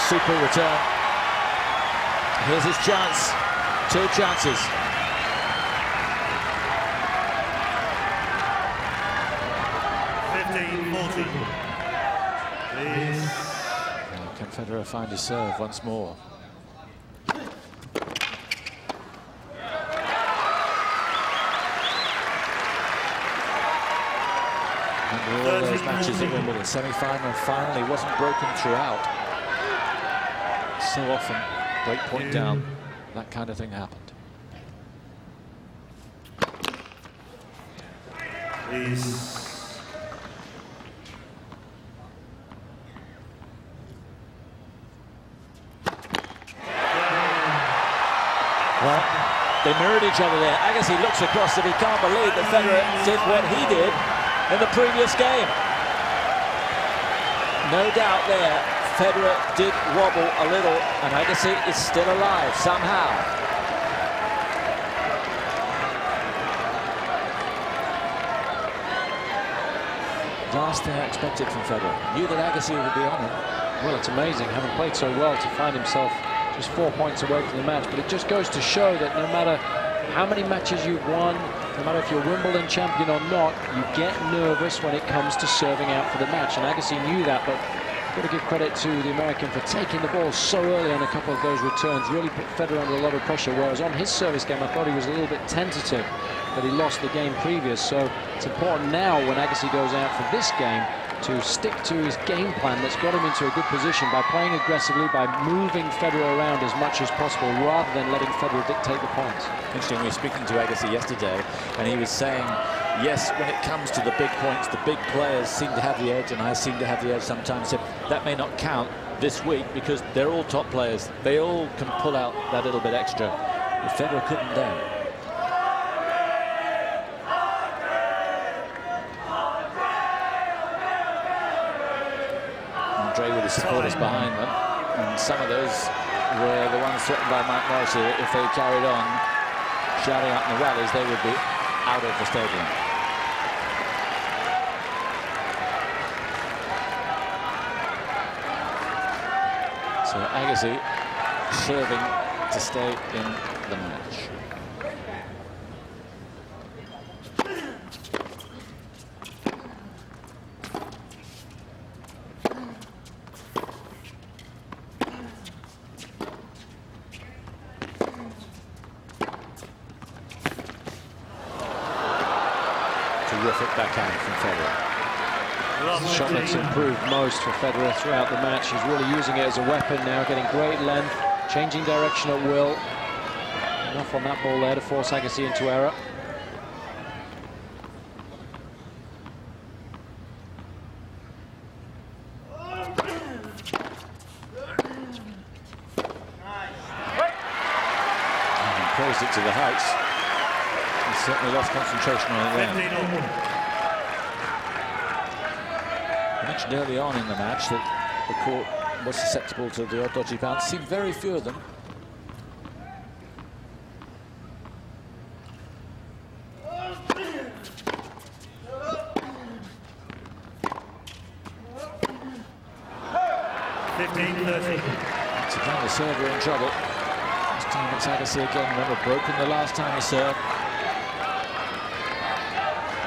Super return. Here's his chance. 2 chances. Please. Can Federer find his serve once more? And all those matches at Wimbledon, semi-final and final, he wasn't broken throughout. So often, break point down, that kind of thing happened. Please. Well, they mirrored each other there. Agassi looks across that he can't believe that Federer did what he did in the previous game. No doubt there, Federer did wobble a little, and Agassi is still alive somehow. Last thing I expected from Federer. Knew that Agassi would be on him. Well, it's amazing, having played so well, to find himself just 4 points away from the match. But it just goes to show that no matter how many matches you've won, no matter if you're Wimbledon champion or not, you get nervous when it comes to serving out for the match. And Agassi knew that, but got to give credit to the American for taking the ball so early on a couple of those returns. Really put Federer under a lot of pressure, whereas on his service game, I thought he was a little bit tentative, but he lost the game previous. So it's important now when Agassi goes out for this game to stick to his game plan that's got him into a good position by playing aggressively, by moving Federer around as much as possible, rather than letting Federer dictate the points. Interesting, we were speaking to Agassi yesterday, and he was saying, yes, when it comes to the big points, the big players seem to have the edge, and I seem to have the edge sometimes. So that may not count this week because they're all top players. They all can pull out that little bit extra. But Federer couldn't then. Andre with the supporters behind them, and some of those were the ones threatened by Mike Morrissey. If they carried on shouting out in the rallies, they would be out of the stadium. So Agassi serving to stay in the match. Terrific backhand from Federer. The shot that's improved most for Federer throughout the match. He's really using it as a weapon now, getting great length, changing direction at will. Enough on that ball there to force Agassi into error. And he praised it to the heights. He certainly lost concentration on it then. I mentioned early on in the match that the court was susceptible to the odd dodgy bounce. Seemed very few of them. It's again the server in trouble. This time it's Agassi again. Remember, broken the last time he served.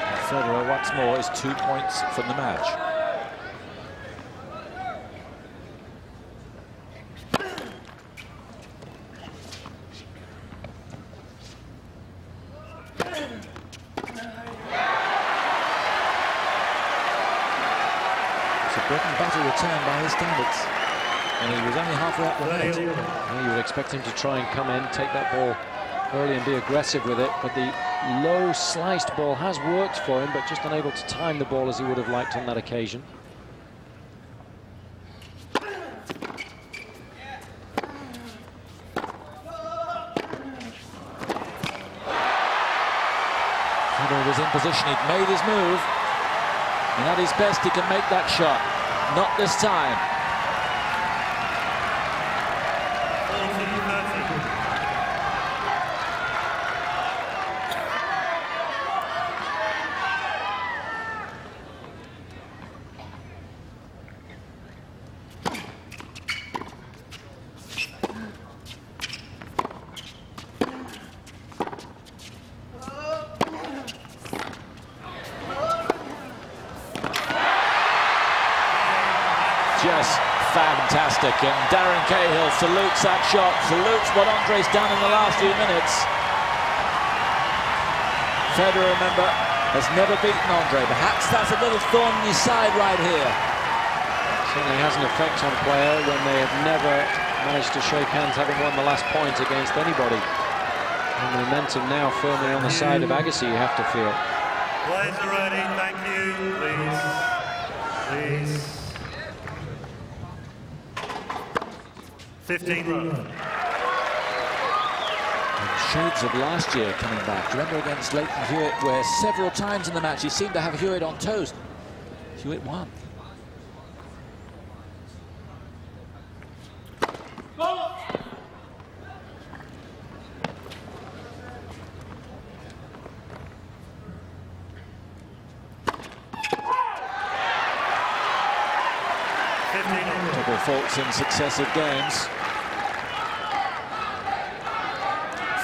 And Federer once more is 2 points from the match. Bread and butter return by his standards, and he was only halfway up the net. Well, you would expect him to try and come in, take that ball early and be aggressive with it, but the low sliced ball has worked for him, but just unable to time the ball as he would have liked on that occasion. Federer was in position, he'd made his move, and at his best he can make that shot. Not this time. Just fantastic, and Darren Cahill salutes that shot, salutes what Andre's done in the last few minutes. Federer, remember, has never beaten Andre. Perhaps that's a little thorn in his side right here. Certainly has an effect on a player when they have never managed to shake hands having won the last point against anybody. And the momentum now firmly on the side of Agassi, you have to feel. Players are ready, thank you, please. Please. 15 runs. Shades of last year coming back. Remember against Leighton Hewitt, where several times in the match he seemed to have Hewitt on toast. Hewitt won. Double faults in successive games.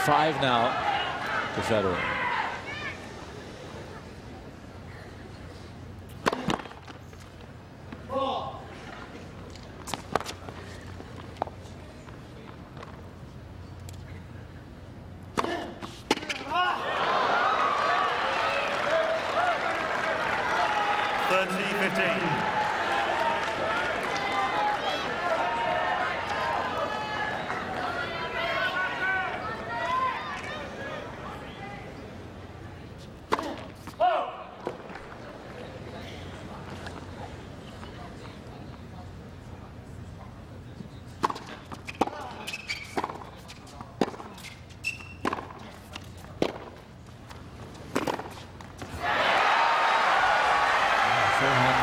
5 now to Federer.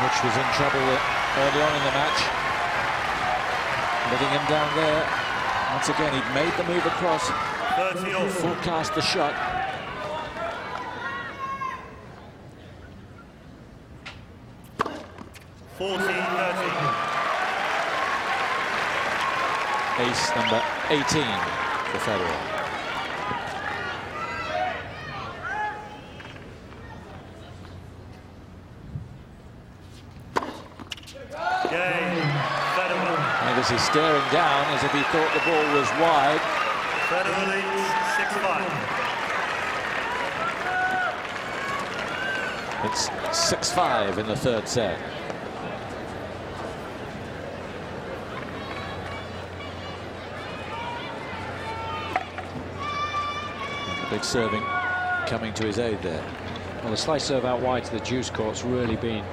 Which was in trouble early on in the match. Letting him down there Once again, he'd made the move across, 30 all. forecast the shot. Ace number 18 for Federer. Agassi staring down as if he thought the ball was wide. Federer leads 6-5. It's 6-5 in the third set. Big serving coming to his aid there. Well, the slice serve out wide to the deuce court's really been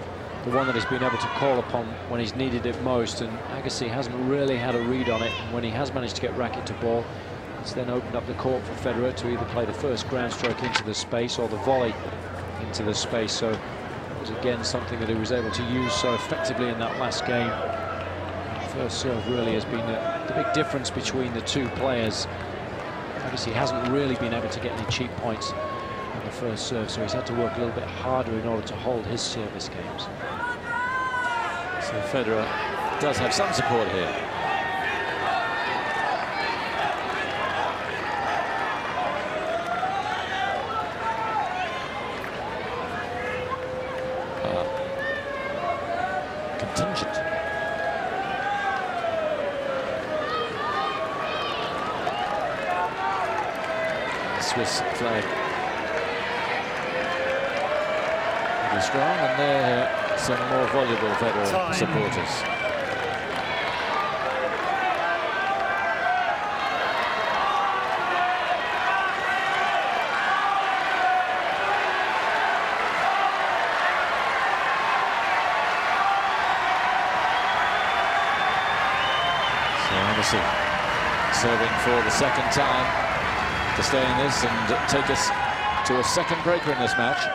the one that he's been able to call upon when he's needed it most, and Agassi hasn't really had a read on it. And when he has managed to get racket to ball, it's then opened up the court for Federer to either play the first ground stroke into the space or the volley into the space. So it was again something that he was able to use so effectively in that last game. The first serve really has been the big difference between the two players. Agassi hasn't really been able to get any cheap points on the first serve, so he's had to work a little bit harder in order to hold his service games. So Federer does have some support here. Contingent. Swiss flag. Pretty strong, and there some more voluble Federer supporters. So Agassi serving for the second time to stay in this and take us to a second breaker in this match.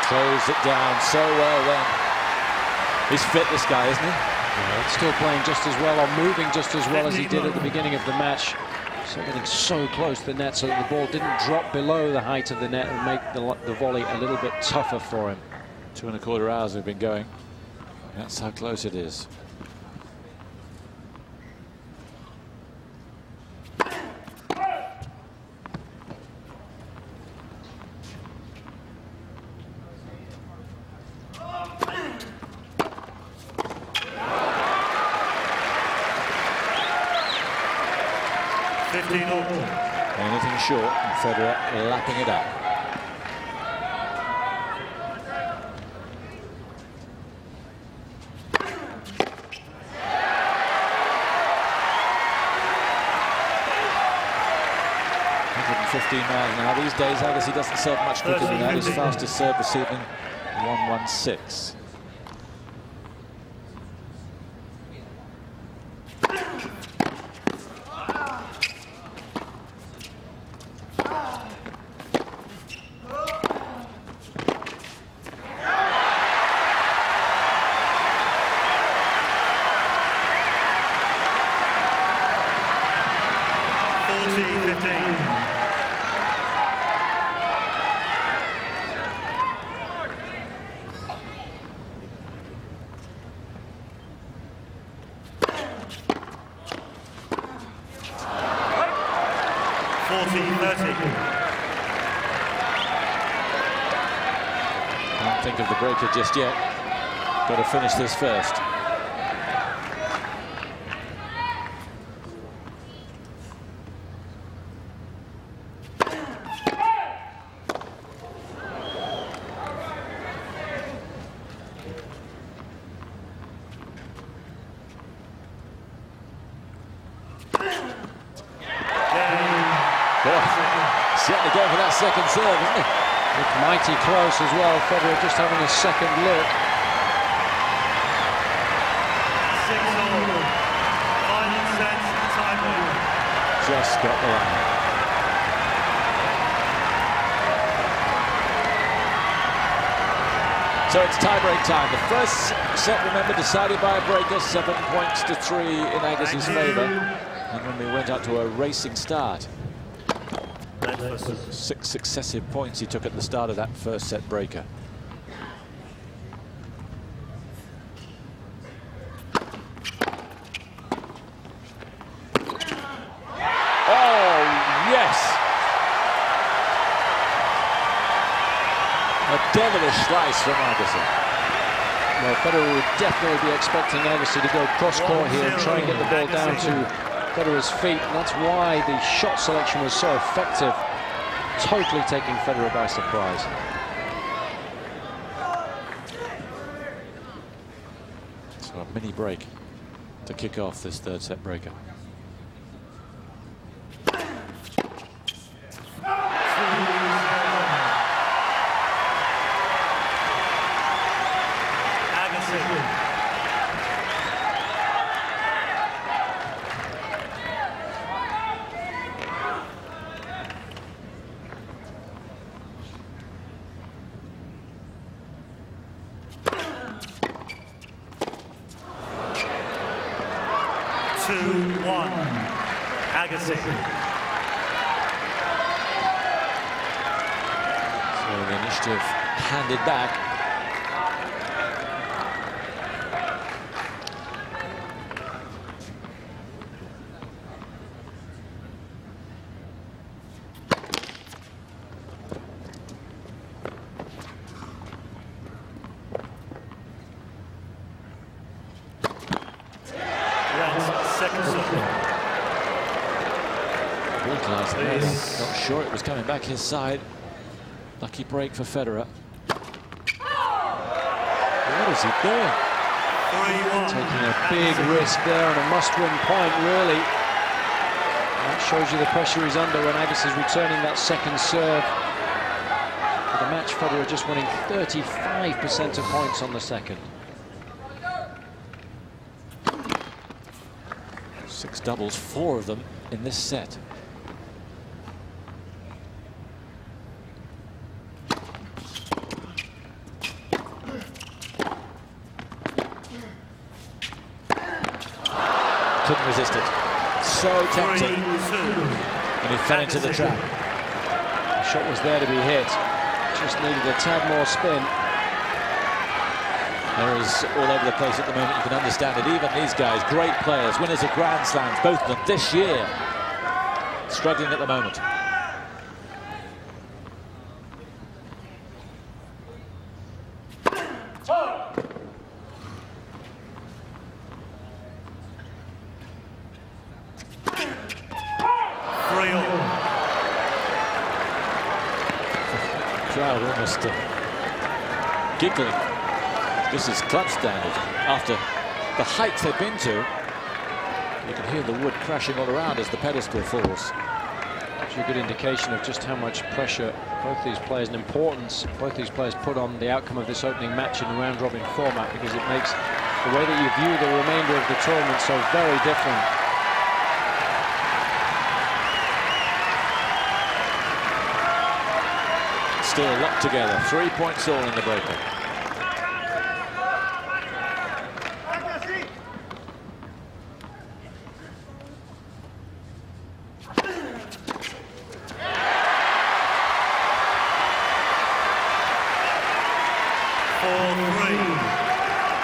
Closed it down so well then. He's fit, this guy, isn't he? Yeah, still playing just as well, or moving just as well as he did at the beginning of the match. So getting so close to the net so that the ball didn't drop below the height of the net and make the volley a little bit tougher for him. 2¼ hours we've been going. That's how close it is. Anything short, and Federer lapping it up. miles an hour. These days, Agassi doesn't serve much quicker than that. His fastest serve this evening, 116. Can't think of the breaker just yet. Got to finish this first. Certainly going for that second serve, isn't he? It's mighty close as well. Federer just having a second look. 6-all. Final set. just got the line. So it's tie-break time. The first set, remember, decided by a breaker, 7 points to 3 in Agassi's favour. And when we went out to a racing start, 6 successive points he took at the start of that first set breaker. Oh, yes! A devilish slice from Agassi. Well, Federer would definitely be expecting Agassi to go cross-court here and try and get the ball down to Federer's feet. And that's why the shot selection was so effective, totally taking Federer by surprise. So a mini break to kick off this third set breaker. Agassi. So the initiative handed back. Not sure it was coming back his side. Lucky break for Federer. What is he doing? Taking a big risk there on a must-win point, really. That shows you the pressure he's under when Agassi is returning that second serve. For the match, Federer just winning 35% of points on the second. 6 doubles, 4 of them in this set. Couldn't resist it. So tempting. And he fell into the trap. The shot was there to be hit. Just needed a tad more spin. There is all over the place at the moment. You can understand it. Even these guys, great players, winners of Grand Slams, both of them this year, struggling at the moment. Crowd almost giggling. This is club standard. After the heights they've been to, you can hear the wood crashing all around as the pedestal falls. Gives you a good indication of just how much pressure both these players and importance both these players put on the outcome of this opening match in the round-robin format, because it makes the way that you view the remainder of the tournament so very different. Still locked together. 3 points all in the breaker.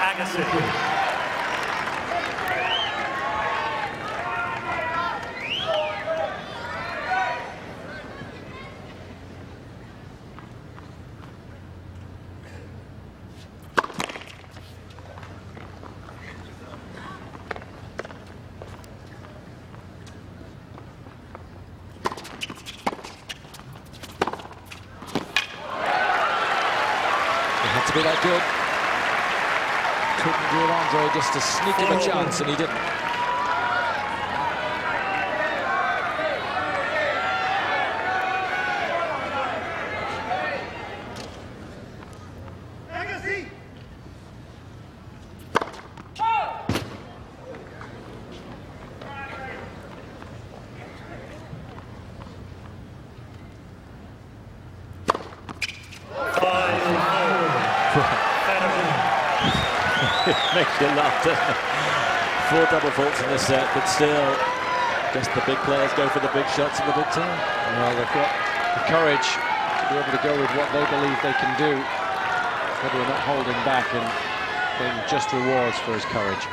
Agassi. To be that good. Couldn't give Andre just a sneak of a chance, and he didn't. makes you laugh, doesn't it? 4 double faults in this set, but still, just the big players go for the big shots in the big time. Well, they've got the courage to be able to go with what they believe they can do. Federer not holding back and getting just rewards for his courage.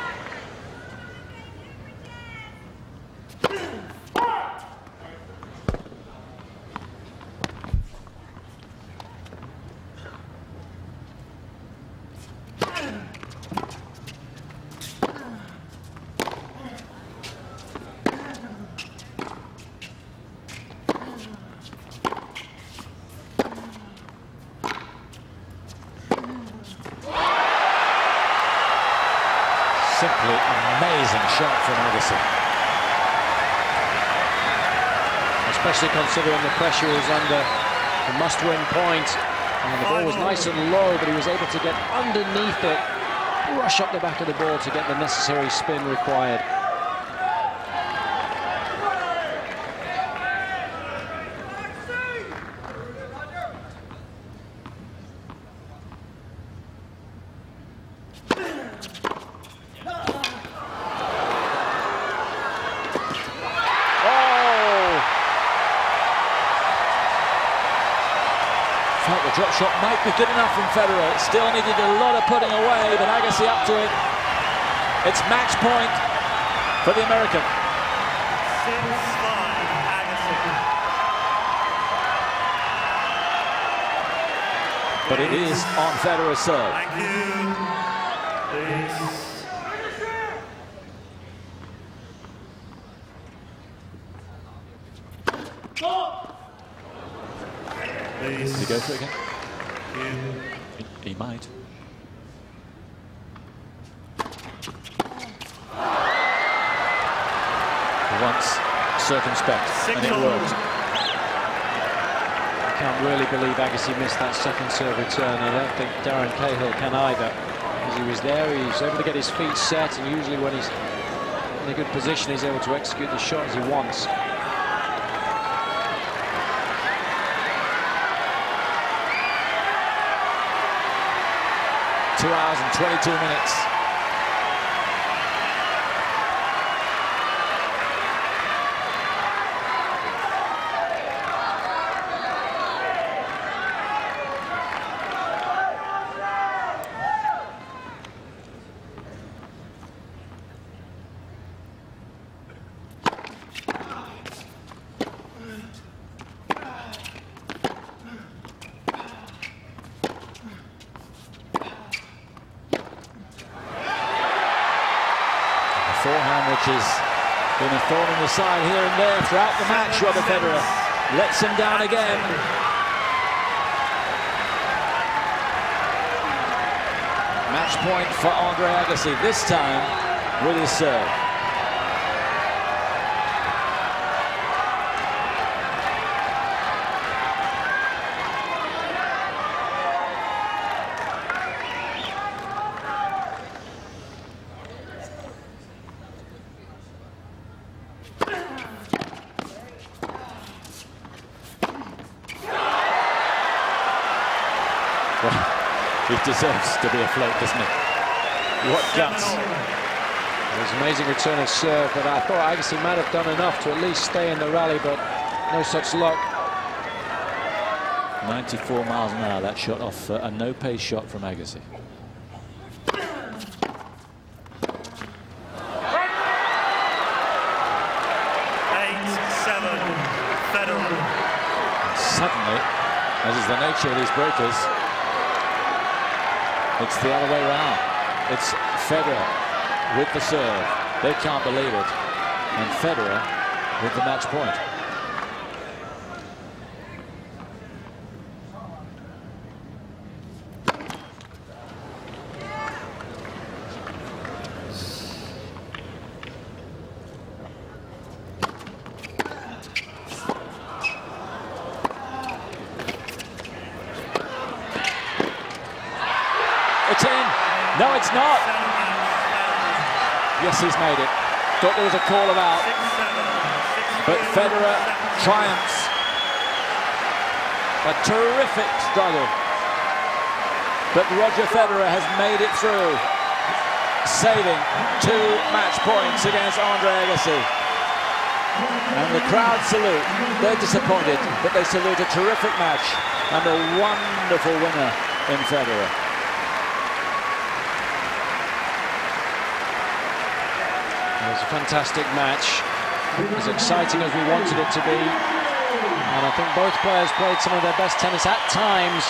Simply amazing shot from Agassi. Especially considering the pressure he was under, a must-win point, and the ball was nice and low, but he was able to get underneath it, rush up the back of the ball to get the necessary spin required. The drop shot might be good enough from Federer. It still needed a lot of putting away, but Agassi up to it. It's match point for the American. 6-5, Agassi. But it is on Federer's serve. Thank you. Please. Does he go for it again? He might. Once circumspect, and it worked. I can't really believe Agassi missed that second serve return. I don't think Darren Cahill can either. Because he was there, he was able to get his feet set, and usually when he's in a good position, he's able to execute the shot as he wants. 2 hours and 22 minutes. Forehand, which has been a thorn in the side here and there throughout the match. Robert Federer lets him down again. Match point for Andre Agassi, this time with his serve. Well, he deserves to be afloat, doesn't he? What guts. It was an amazing return of serve, but I thought Agassi might have done enough to at least stay in the rally, but no such luck. 94 miles an hour, that shot off a no-pace shot from Agassi. Suddenly, as is the nature of these breakers, it's the other way around. It's Federer with the serve. They can't believe it. And Federer with the match point. It's in. No, it's not. Yes, he's made it. Thought there was a call about. But Federer triumphs. A terrific struggle. But Roger Federer has made it through. saving 2 match points against Andre Agassi. And the crowd salute. They're disappointed, but they salute a terrific match and a wonderful winner in Federer. It was a fantastic match, as exciting as we wanted it to be, and I think both players played some of their best tennis at times,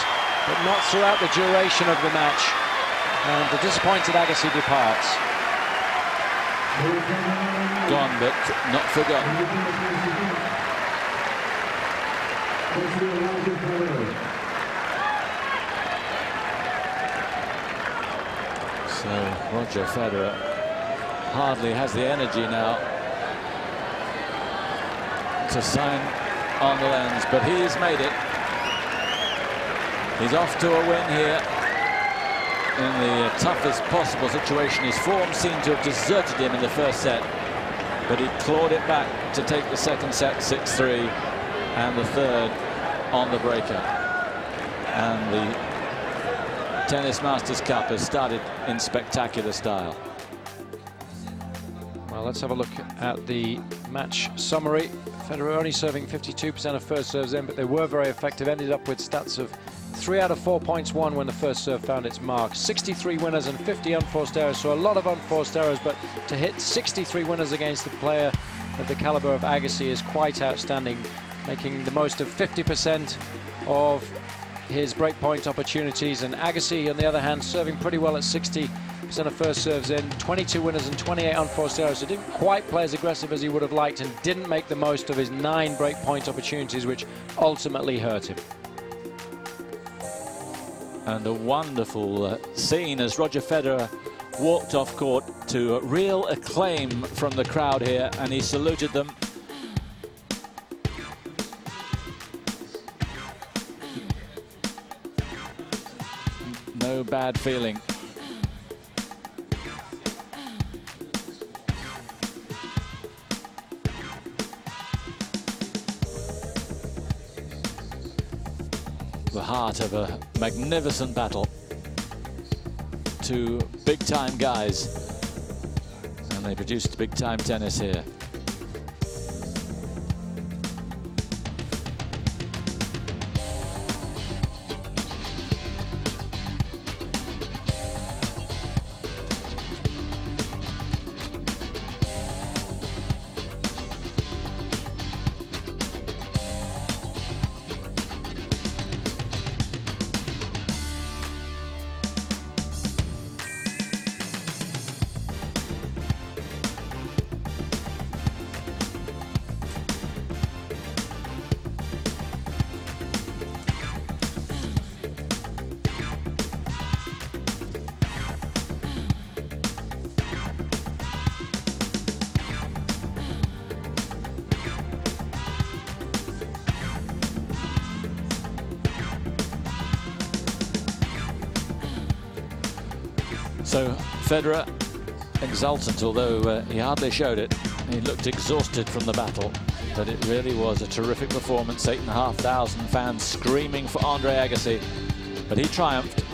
but not throughout the duration of the match, and the disappointed Agassi departs. Gone, but not forgotten. So Roger Federer hardly has the energy now to sign on the lens, but he's made it. He's off to a win here in the toughest possible situation. His form seemed to have deserted him in the first set, but he clawed it back to take the second set 6-3 and the third on the breaker. And the Tennis Masters Cup has started in spectacular style. Well, let's have a look at the match summary. Federer only serving 52% of first serves in, but they were very effective. Ended up with stats of 3 out of 4 points won when the first serve found its mark. 63 winners and 50 unforced errors, so a lot of unforced errors, but to hit 63 winners against a player of the caliber of Agassi is quite outstanding, making the most of 50% of his breakpoint opportunities. And Agassi, on the other hand, serving pretty well at 60% of first serves in, 22 winners and 28 unforced errors, so didn't quite play as aggressive as he would have liked and didn't make the most of his 9 breakpoint opportunities, which ultimately hurt him. And a wonderful scene as Roger Federer walked off court to real acclaim from the crowd here, and he saluted them. No bad feeling. The heart of a magnificent battle. 2 big-time guys, and they produced big-time tennis here. So Federer exultant, although he hardly showed it. He looked exhausted from the battle, but it really was a terrific performance. 8,500 fans screaming for Andre Agassi, but he triumphed.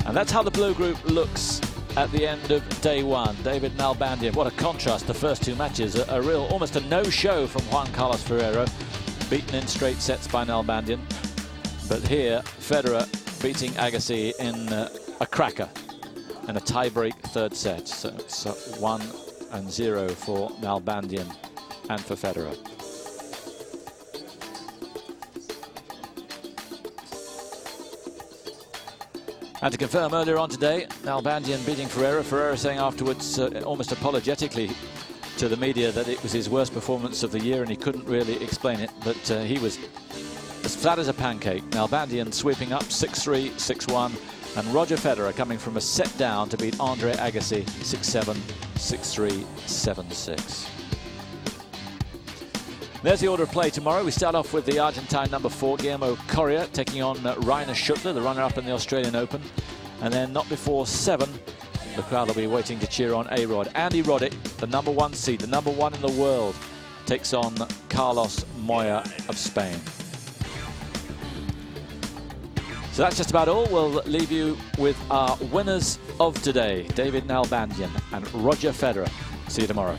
And that's how the blue group looks at the end of day 1. David Nalbandian, what a contrast, the first 2 matches. A real, almost a no-show from Juan Carlos Ferrero, beaten in straight sets by Nalbandian. But here, Federer beating Agassi in a cracker and a tie-break third set. So it's 1-0 for Nalbandian and for Federer. And to confirm, earlier on today, Nalbandian beating Ferrero. Ferrero saying afterwards, almost apologetically to the media, that it was his worst performance of the year and he couldn't really explain it, but he was as flat as a pancake. Nalbandian sweeping up 6-3, 6-1, and Roger Federer coming from a set down to beat Andre Agassi 6-7, 6-3, 7-6. There's the order of play tomorrow. We start off with the Argentine number 4, Guillermo Coria, taking on Rainer Schuttler, the runner-up in the Australian Open. And then not before 7, the crowd will be waiting to cheer on A-Rod. Andy Roddick, the number 1 seed, the number 1 in the world, takes on Carlos Moya of Spain. So that's just about all. We'll leave you with our winners of today, David Nalbandian and Roger Federer. See you tomorrow.